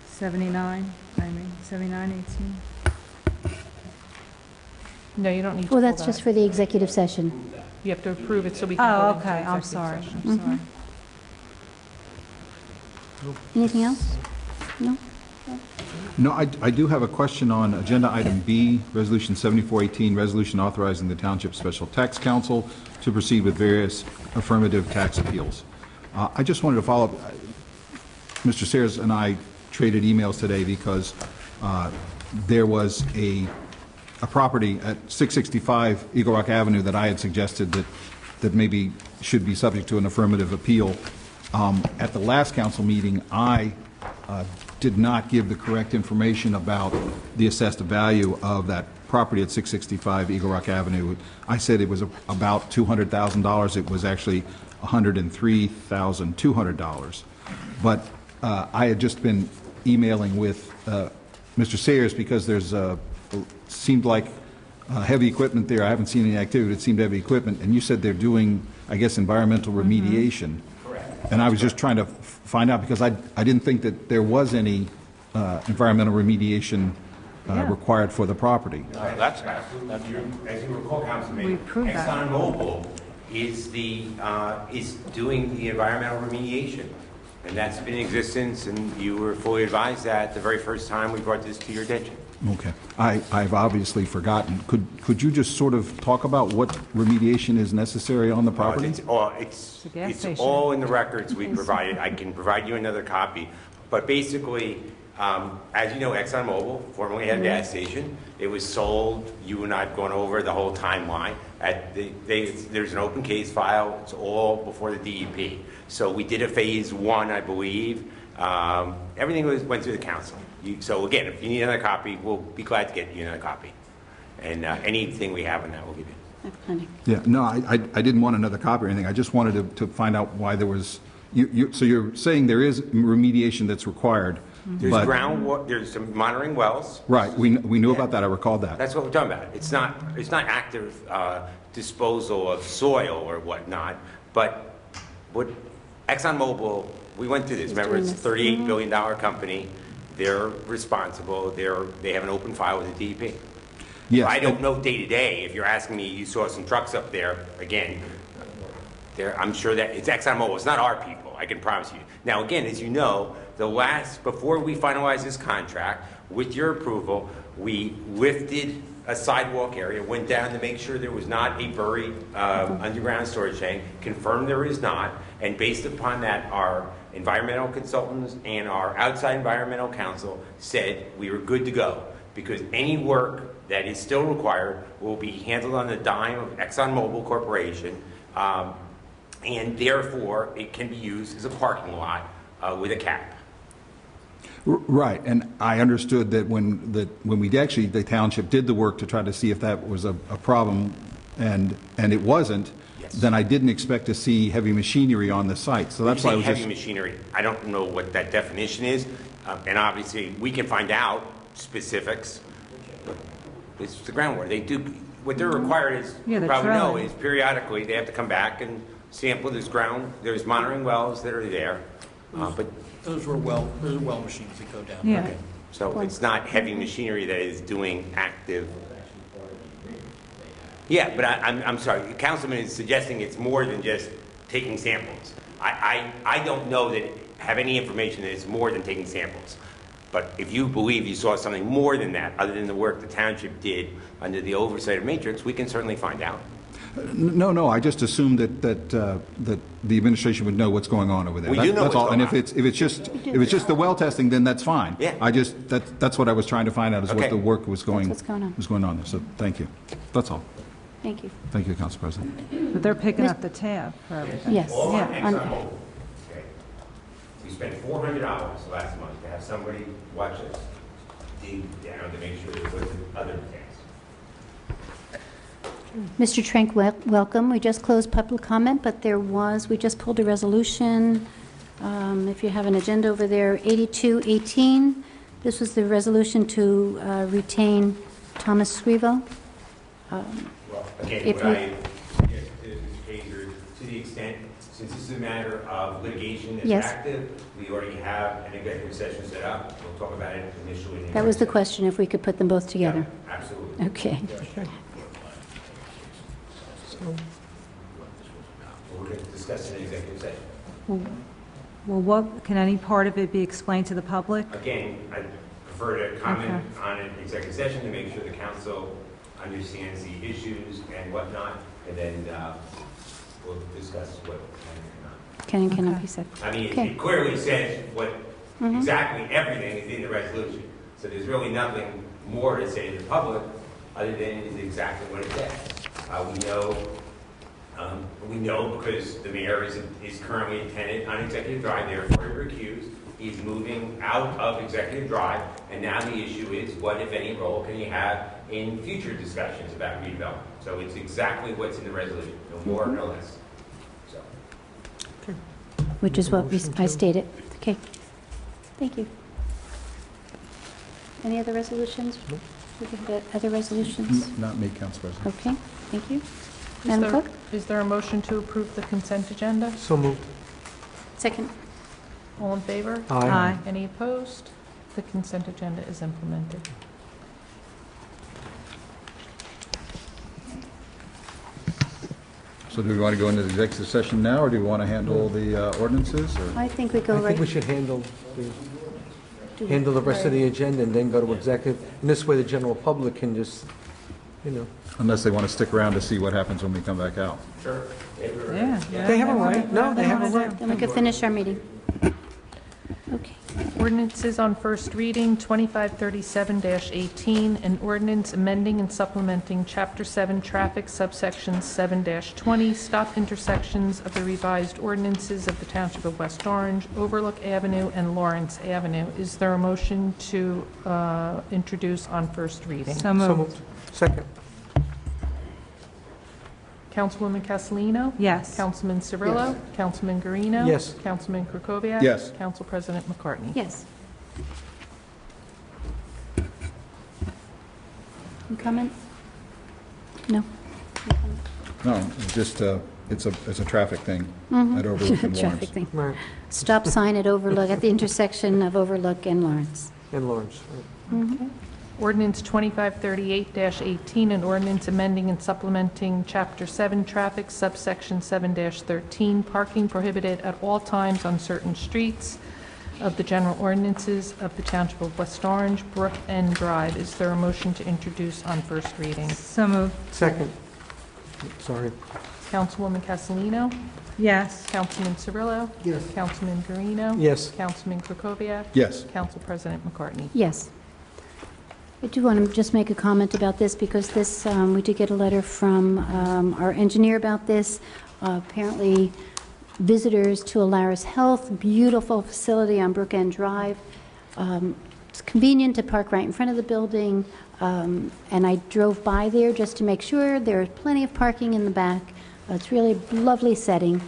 79, 79, 18. No, you don't need to pull Well, that. that's just for the executive session. You have to approve it so we can Oh, go into okay, I'm executive sorry, session. I'm sorry. Anything else? No? no, I do have a question on Agenda Item B, Resolution 7418, resolution authorizing the Township Special Tax Council to proceed with various affirmative tax appeals. I just wanted to follow up. Mr. Sayers and I traded emails today because there was a property at 665 Eagle Rock Avenue that I had suggested that maybe should be subject to an affirmative appeal. At the last council meeting, I did not give the correct information about the assessed value of that property at 665 Eagle Rock Avenue. I said it was about $200,000. It was actually $103,200. But I had just been emailing with Mr. Sayers because there's seemed like heavy equipment there. I haven't seen any activity. It seemed heavy equipment. And you said they're doing, I guess, environmental remediation. And I was just trying to find out because I didn't think that there was any environmental remediation required for the property. That's as you recall, Councilman, ExxonMobil is doing the environmental remediation, and that's been in existence. And you were fully advised that the very first time we brought this to your attention. Okay. I've obviously forgotten. Could you just sort of talk about what remediation is necessary on the property? It's all in the records we provided. I can provide you another copy. But basically, as you know, ExxonMobil formerly had a gas station. It was sold. You and I have gone over the whole timeline. There's an open case file. It's all before the DEP. So we did a phase 1, I believe. Everything went through the council. So again, if you need another copy, we'll be glad to get you another copy. And anything we have on that, we'll give you. Yeah, no, I didn't want another copy or anything. I just wanted to find out why there was, so you're saying there is remediation that's required. There's there's some monitoring wells. Right, we knew about that, I recalled that. That's what we're talking about. It's not active disposal of soil or whatnot, but what ExxonMobil, we went through this. Remember, it's a $38 billion company. They're responsible. They have an open file with the DEP. Yes. I don't know day to day. If you're asking me, you saw some trucks up there, again, I'm sure that it's ExxonMobil. It's not our people, I can promise you. Now, again, as you know, before we finalized this contract, with your approval, we lifted a sidewalk area, went down to make sure there was not a buried underground storage tank, confirmed there is not, and based upon that, our environmental consultants and our outside environmental counsel said we were good to go, because any work that is still required will be handled on the dime of ExxonMobil Corporation, and therefore it can be used as a parking lot with a cap. Right, and I understood that when the township did the work to try to see if that was a problem, and it wasn't, then I didn't expect to see heavy machinery on the site. So that's why I was heavy machinery. I don't know what that definition is, and obviously we can find out specifics. It's the groundwater. They do what they're required is. You probably know is periodically they have to come back and sample. There's monitoring wells that are there, but those are well machines that go down. Yeah. Okay. So it's not heavy machinery that is doing active. Yeah, but I'm sorry. The councilman is suggesting it's more than just taking samples. I don't know that have any information that it's more than taking samples. But if you believe you saw something more than that, other than the work the township did under the oversight of Matrix, we can certainly find out. No, I just assumed that the administration would know what's going on over there. We do know that's what's all. And going if it's just the well testing, then that's fine. Yeah. That's what I was trying to find out is what the work was going what's going on. was going on there. So thank you. That's all. Thank you. Thank you, Council President. But they're picking up the tab for everything. Yes. All on Yeah. ExxonMobil. Okay. We spent $400 last month to have somebody watch us dig down to make sure there wasn't other tanks. Mr. Trank, welcome. We just closed public comment, but we just pulled a resolution. If you have an agenda over there, 8218. This was the resolution to retain Thomas Scrivo. Well, again, what I suggest to Mr. Kaiser, to the extent, since this is a matter of litigation that's active, we already have an executive session set up. We'll talk about it initially. That was the question, if we could put them both together. Yeah, absolutely. Okay. We're going to discuss it in executive session. Well, can any part of it be explained to the public? Again, I prefer to comment on an executive session to make sure the council understands the issues and whatnot, and then we'll discuss what Can and cannot be said. I mean, it clearly says what exactly everything is in the resolution. So there's really nothing more to say to the public other than it is exactly what it says. We know because the mayor is currently a tenant on Executive Drive, therefore recused. He's moving out of Executive Drive, and now the issue is what, if any, role can he have in future discussions about redevelopment? So it's exactly what's in the resolution, no more, no less. So. Which is what I stated. Okay. Thank you. Any other resolutions? We can get other resolutions? Not me, Council President. Okay, thank you. Madam Clerk? Is there a motion to approve the consent agenda? So moved. Second. All in favor? Aye. Any opposed? The consent agenda is implemented. So do we want to go into the executive session now, or do we want to handle the ordinances? Or? I think we go I right. think we should handle the... handle the rest of the agenda and then go to executive. And this way the general public can just, Unless they want to stick around to see what happens when we come back out. Sure. Yeah. They have a right. No, they have a right. Then we could finish our meeting. Okay. Ordinances on first reading, 2537-18, an ordinance amending and supplementing Chapter 7 Traffic subsection 7-20, stop intersections of the revised ordinances of the Township of West Orange, Overlook Avenue and Lawrence Avenue. Is there a motion to introduce on first reading? So moved. Second. Councilwoman Castellino? Yes. Councilman Cirillo? Yes. Councilman Guarino? Yes. Councilman Krokoviac? Yes. Council President McCartney? Yes. Any comment? No? No, it's just, it's a traffic thing Mhm. at Overlook and Traffic Lawrence. thing. Stop sign at Overlook, at the intersection of Overlook and Lawrence. And Lawrence. Mhm. Ordinance 2538-18, an ordinance amending and supplementing Chapter 7 Traffic, subsection 7-13, parking prohibited at all times on certain streets of the general ordinances of the Township of West Orange, Brook End Drive. Is there a motion to introduce on first reading? So moved. Second. Sorry. Councilwoman Castellino? Yes. Councilman Cirillo? Yes. Councilman Guarino? Yes. Councilman Krokoviac? Yes. Council President McCartney? Yes. I do want to just make a comment about this because this, we did get a letter from our engineer about this. Apparently, visitors to Alaris Health, beautiful facility on Brook End Drive. It's convenient to park right in front of the building, and I drove by there just to make sure there's plenty of parking in the back. It's really a lovely setting,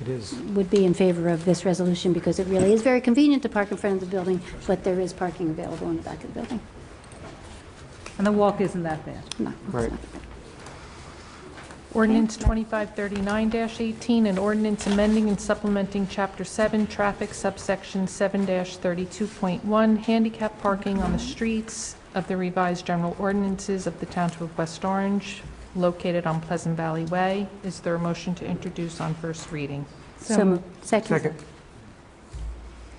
It is. would be in favor of this resolution because it really is very convenient to park in front of the building, but there is parking available in the back of the building. And the walk isn't that bad. No. Right. Ordinance 2539-18, an ordinance amending and supplementing Chapter 7 Traffic, subsection 7-32.1, handicap parking on the streets of the revised general ordinances of the Township of West Orange, located on Pleasant Valley Way. Is there a motion to introduce on first reading? So moved. Second. Second.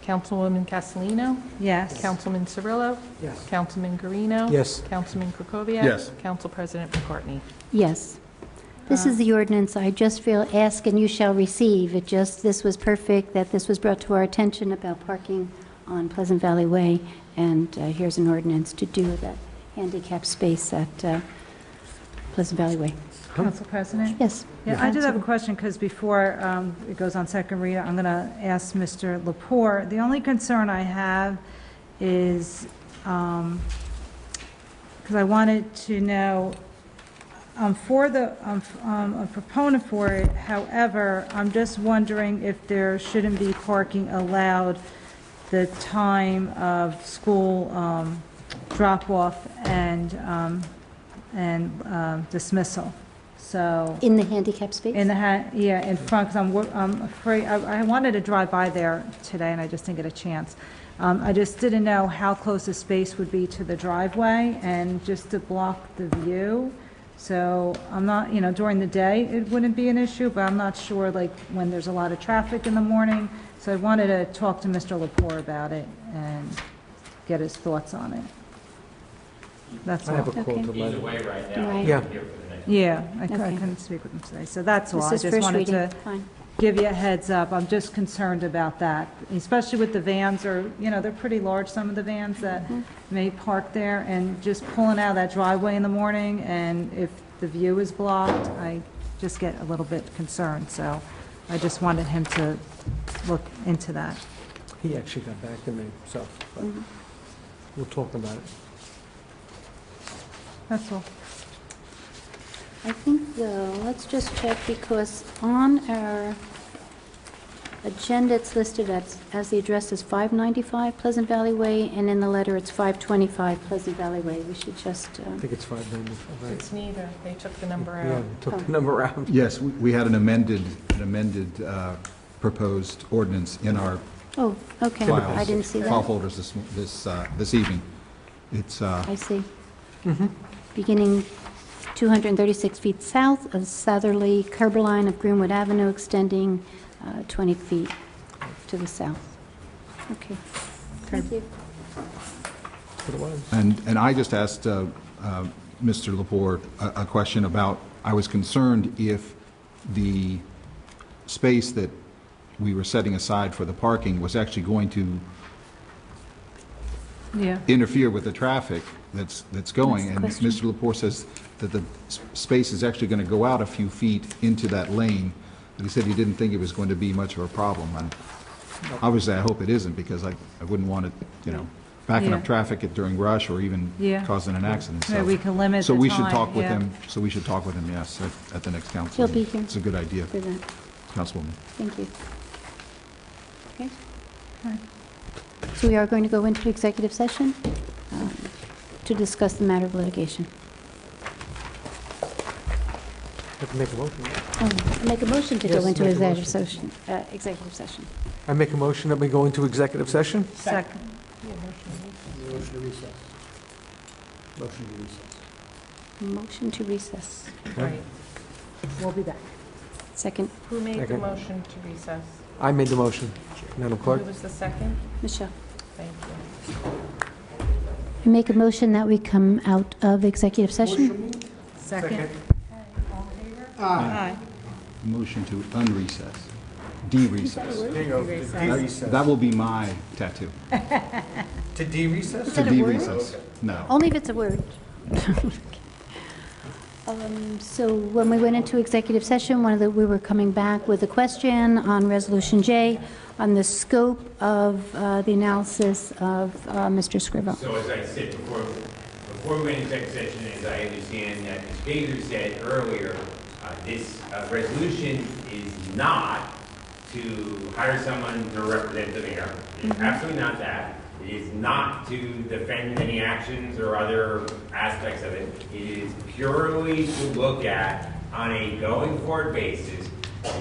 Councilwoman Castellino? Yes. Councilman Cirillo? Yes. Councilman Guarino? Yes. Councilman Krokoviac? Yes. Council President McCartney? Yes. This is the ordinance I just feel, ask and you shall receive. This was perfect that this was brought to our attention about parking on Pleasant Valley Way, and here's an ordinance to do that handicap space at Pleasant Valley Way. Council President? Yes. Yeah, I did have a question, because before it goes on second read, I'm going to ask Mr. Lepore. The only concern I have is, because I wanted to know, I'm a proponent for it, however, I'm just wondering if there shouldn't be parking allowed the time of school drop-off and dismissal. So In the handicap space? in the in front, because I'm afraid, I wanted to drive by there today, and I just didn't get a chance. I just didn't know how close the space would be to the driveway, and just to block the view. So I'm not, during the day, it wouldn't be an issue, but I'm not sure, like, when there's a lot of traffic in the morning. So I wanted to talk to Mr. Lepore about it and get his thoughts on it. That's all. I have a call to He's let away right now. Right. Yeah. Here for the next. Yeah, I Okay. couldn't speak with him today, so that's all. This I is just first wanted reading. to Fine. give you a heads up. I'm just concerned about that, especially with the vans, or, they're pretty large, some of the vans that may park there, and just pulling out of that driveway in the morning, and if the view is blocked, I just get a little bit concerned, so I just wanted him to look into that. He actually got back to me, so but we'll talk about it. That's all. I think, though, let's just check, because on our agenda, it's listed as the address is 595 Pleasant Valley Way, and in the letter, it's 525 Pleasant Valley Way. We should just, I think it's 595, right? It's neither. They took the number Yeah, out. took the number out. Yes, we had an amended proposed ordinance in our oh, okay, files. I didn't see File that. folders this evening. It's, I see. Beginning 236 feet south of southerly curb line of Greenwood Avenue, extending 20 feet to the south. Okay. Thank you. And I just asked Mr. Lepore a question about, I was concerned if the space that we were setting aside for the parking was actually going to interfere with the traffic that's going. And Mr. Lepore says that the space is actually going to go out a few feet into that lane, but he said he didn't think it was going to be much of a problem. And obviously, I hope it isn't, because I wouldn't want it, backing up traffic during rush or even causing an accident. Yeah, we can limit So the we should time, talk with yeah. him, yes, at the next council. He'll be meeting. here It's a good idea, for that. Councilwoman. Thank you. Okay. So we are going to go into executive session to discuss the matter of litigation. Have to make a motion. Make a motion to go Yes, into make a executive motion. session. Executive session. I make a motion that we go into executive session? Second. Motion to recess. Motion to recess. Motion to recess. Right. We'll be back. Second. Who made the Second. motion to recess? I made the motion. Madam Clerk? Who was the second? Michelle. Thank you. I make a motion that we come out of executive session. Second. Aye. Motion to unrecess, de-recess. There you go. That will be my tattoo. To de-recess? Is To that a word? de-recess. No. Only if it's a word. So when we went into executive session, we were coming back with a question on Resolution J on the scope of the analysis of Mr. Scrivo. So as I said before we went into executive session, as I understand that Ms. Gaither said earlier, this resolution is not to hire someone to represent the mayor. It's absolutely not that. It is not to defend any actions or other aspects of it. It is purely to look at, on a going forward basis,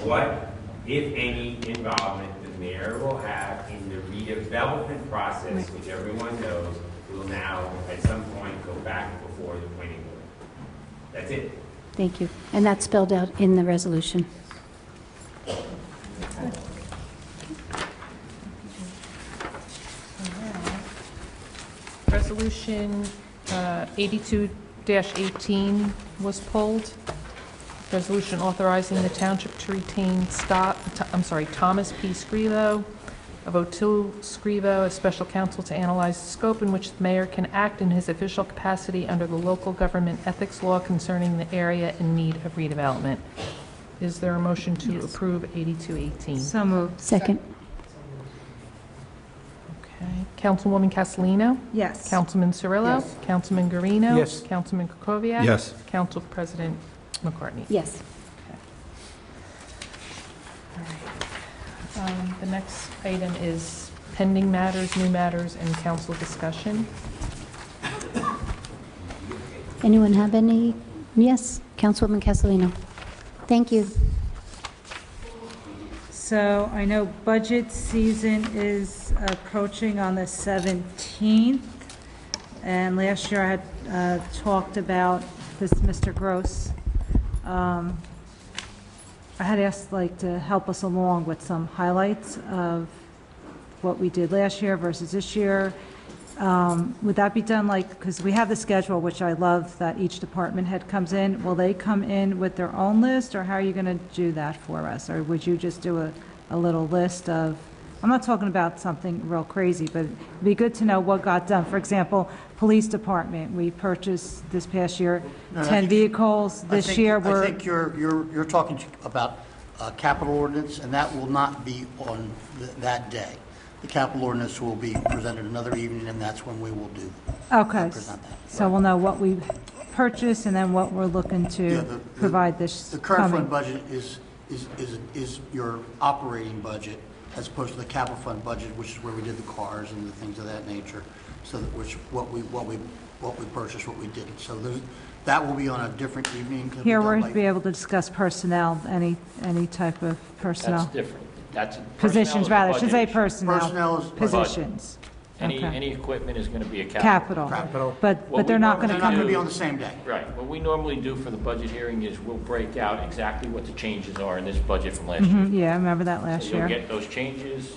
what, if any, involvement the mayor will have in the redevelopment process, which everyone knows will now, at some point, go back before the planning board. That's it. Thank you. And that's spelled out in the resolution. Resolution 82-18 was pulled. Resolution authorizing the township to retain Thomas P. Scrivo of O'Toole Scrivo as special counsel to analyze the scope in which the mayor can act in his official capacity under the local government ethics law concerning the area in need of redevelopment. Is there a motion to approve 82-18? So moved. Second. Okay. Councilwoman Castellino? Yes. Councilman Cirillo? Yes. Councilman Guarino? Yes. Councilman Krokoviac? Yes. Council President McCartney? Yes. The next item is pending matters, new matters, and council discussion. Anyone have any? Yes, Councilwoman Castellino. Thank you. So I know budget season is approaching on the 17th, and last year I had talked about this Mr. Gross. I had asked to help us along with some highlights of what we did last year versus this year. Would that be done because we have the schedule, which I love, that each department head comes in. Will they come in with their own list, or how are you going to do that for us? Or would you just do a little list of, I'm not talking about something real crazy, but it'd be good to know what got done. For example, police department, we purchased this past year 10 vehicles. This year we're... I think you're talking about capital ordinance, and that will not be on that day. The capital ordinance will be presented another evening, and that's when we will do present that. So we'll know what we purchased and then what we're looking to provide this The current coming. fund budget is your operating budget, as opposed to the capital fund budget, which is where we did the cars and the things of that nature. So that what we purchased, what we didn't. So that will be on a different evening. Here we'll be able to discuss personnel, any type of personnel. That's different. That's Positions, rather. I should say personnel personnel. Positions. Any Okay. equipment is going to be a Capital. But they're not going to come. They're not going to be on the same day. Right. What we normally do for the budget hearing is we'll break out exactly what the changes are in this budget from last year. Yeah, I remember that last So you'll year. get those changes,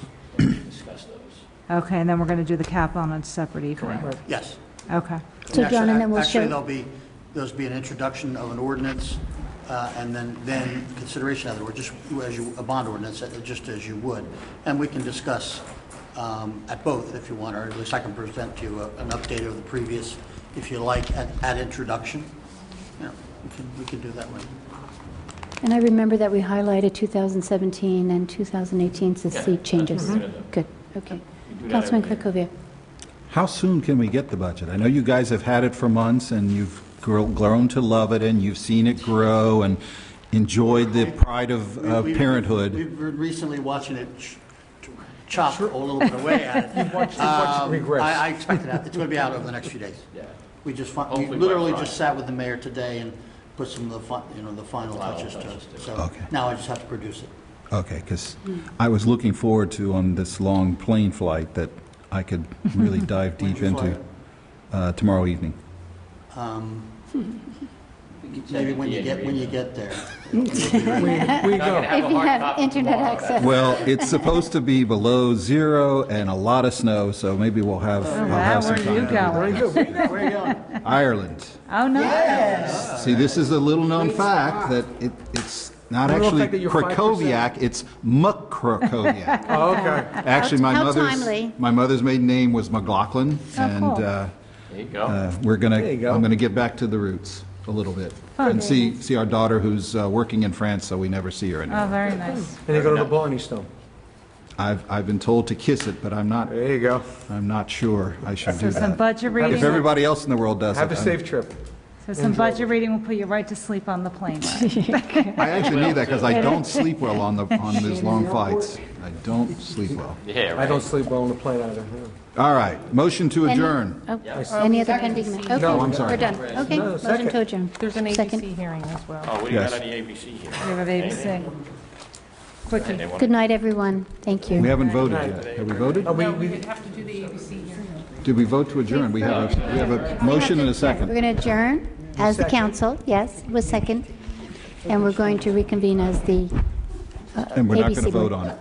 discuss those. Okay, and then we're going to do the cap on a separate evening? Yes. Okay. So, John, and then we'll Actually, show- there'll be an introduction of an ordinance, and then consideration of it, or just a bond ordinance, just as you would. And we can discuss at both if you want, or at least I can present to you an update of the previous, if you like, at introduction. You know, we can do that way. And I remember that we highlighted 2017 and 2018 to see changes. Good, okay. Councilman Krokoviac. How soon can we get the budget? I know you guys have had it for months, and you've grown to love it, and you've seen it grow and enjoyed the pride of parenthood. We've been recently watching it chop a little bit away at it. You've watched it regress. I expect it. It's going to be out over the next few days. Yeah. We Hopefully by literally Friday. just sat with the mayor today and put some of the final touches to it. So Okay. now I just have to produce it. Okay, because I was looking forward to, on this long plane flight, that I could really dive deep When'd you into tomorrow evening. Maybe when you get there. We go. If you have internet access. Well, it's supposed to be below zero and a lot of snow, so maybe I'll have some Where are you time. going? Where are you going? Ireland. Oh, no. See, this is a little known fact that it's not Little actually fact that you're 5%. Krakowiak, it's McCrakowiak. Oh, okay. Actually, How timely. my mother's maiden name was McLaughlin, and cool. There you go. I'm gonna get back to the roots a little bit and see our daughter, who's working in France, so we never see her anymore. Oh, very nice. And you go to the Blarney Stone. I've been told to kiss it, but I'm not There you go. sure I should So do some that. budget If reading, everybody else in the world does Have it, a safe trip. so some budget reading will put you right to sleep on the plane ride. I actually need that because I don't sleep well on these long flights. I don't sleep well. Yeah, right. I don't sleep well on the plane either. All right, motion to adjourn. Any other pending? Okay, No, I'm sorry. we're done. Okay, No, motion second. to adjourn. There's an Second. ABC hearing as well. Oh, what do you got Yes. on the ABC here? We have ABC. Quickie. They want- Good night, everyone. Thank We you. haven't voted yet. Have we voted? Oh, No, we, we have to do the ABC hearing. Did we vote to adjourn? We have a motion and a We're second. going to adjourn as the council, yes, with second, and we're going to reconvene as the And we're not ABC going to board. vote on it.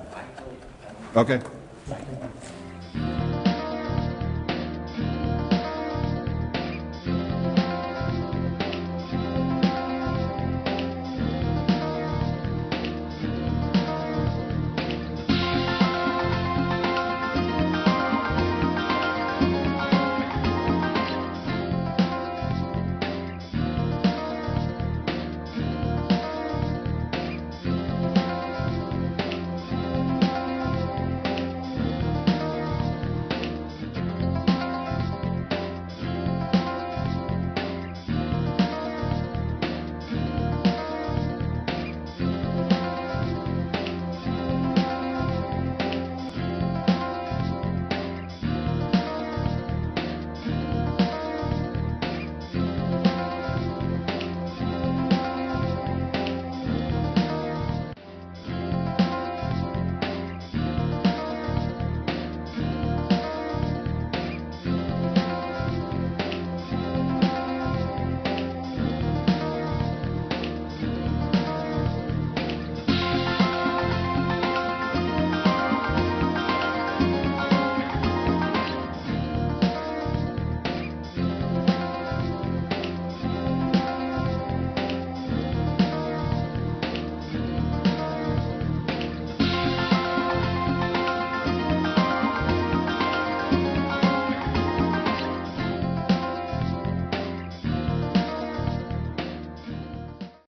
Okay.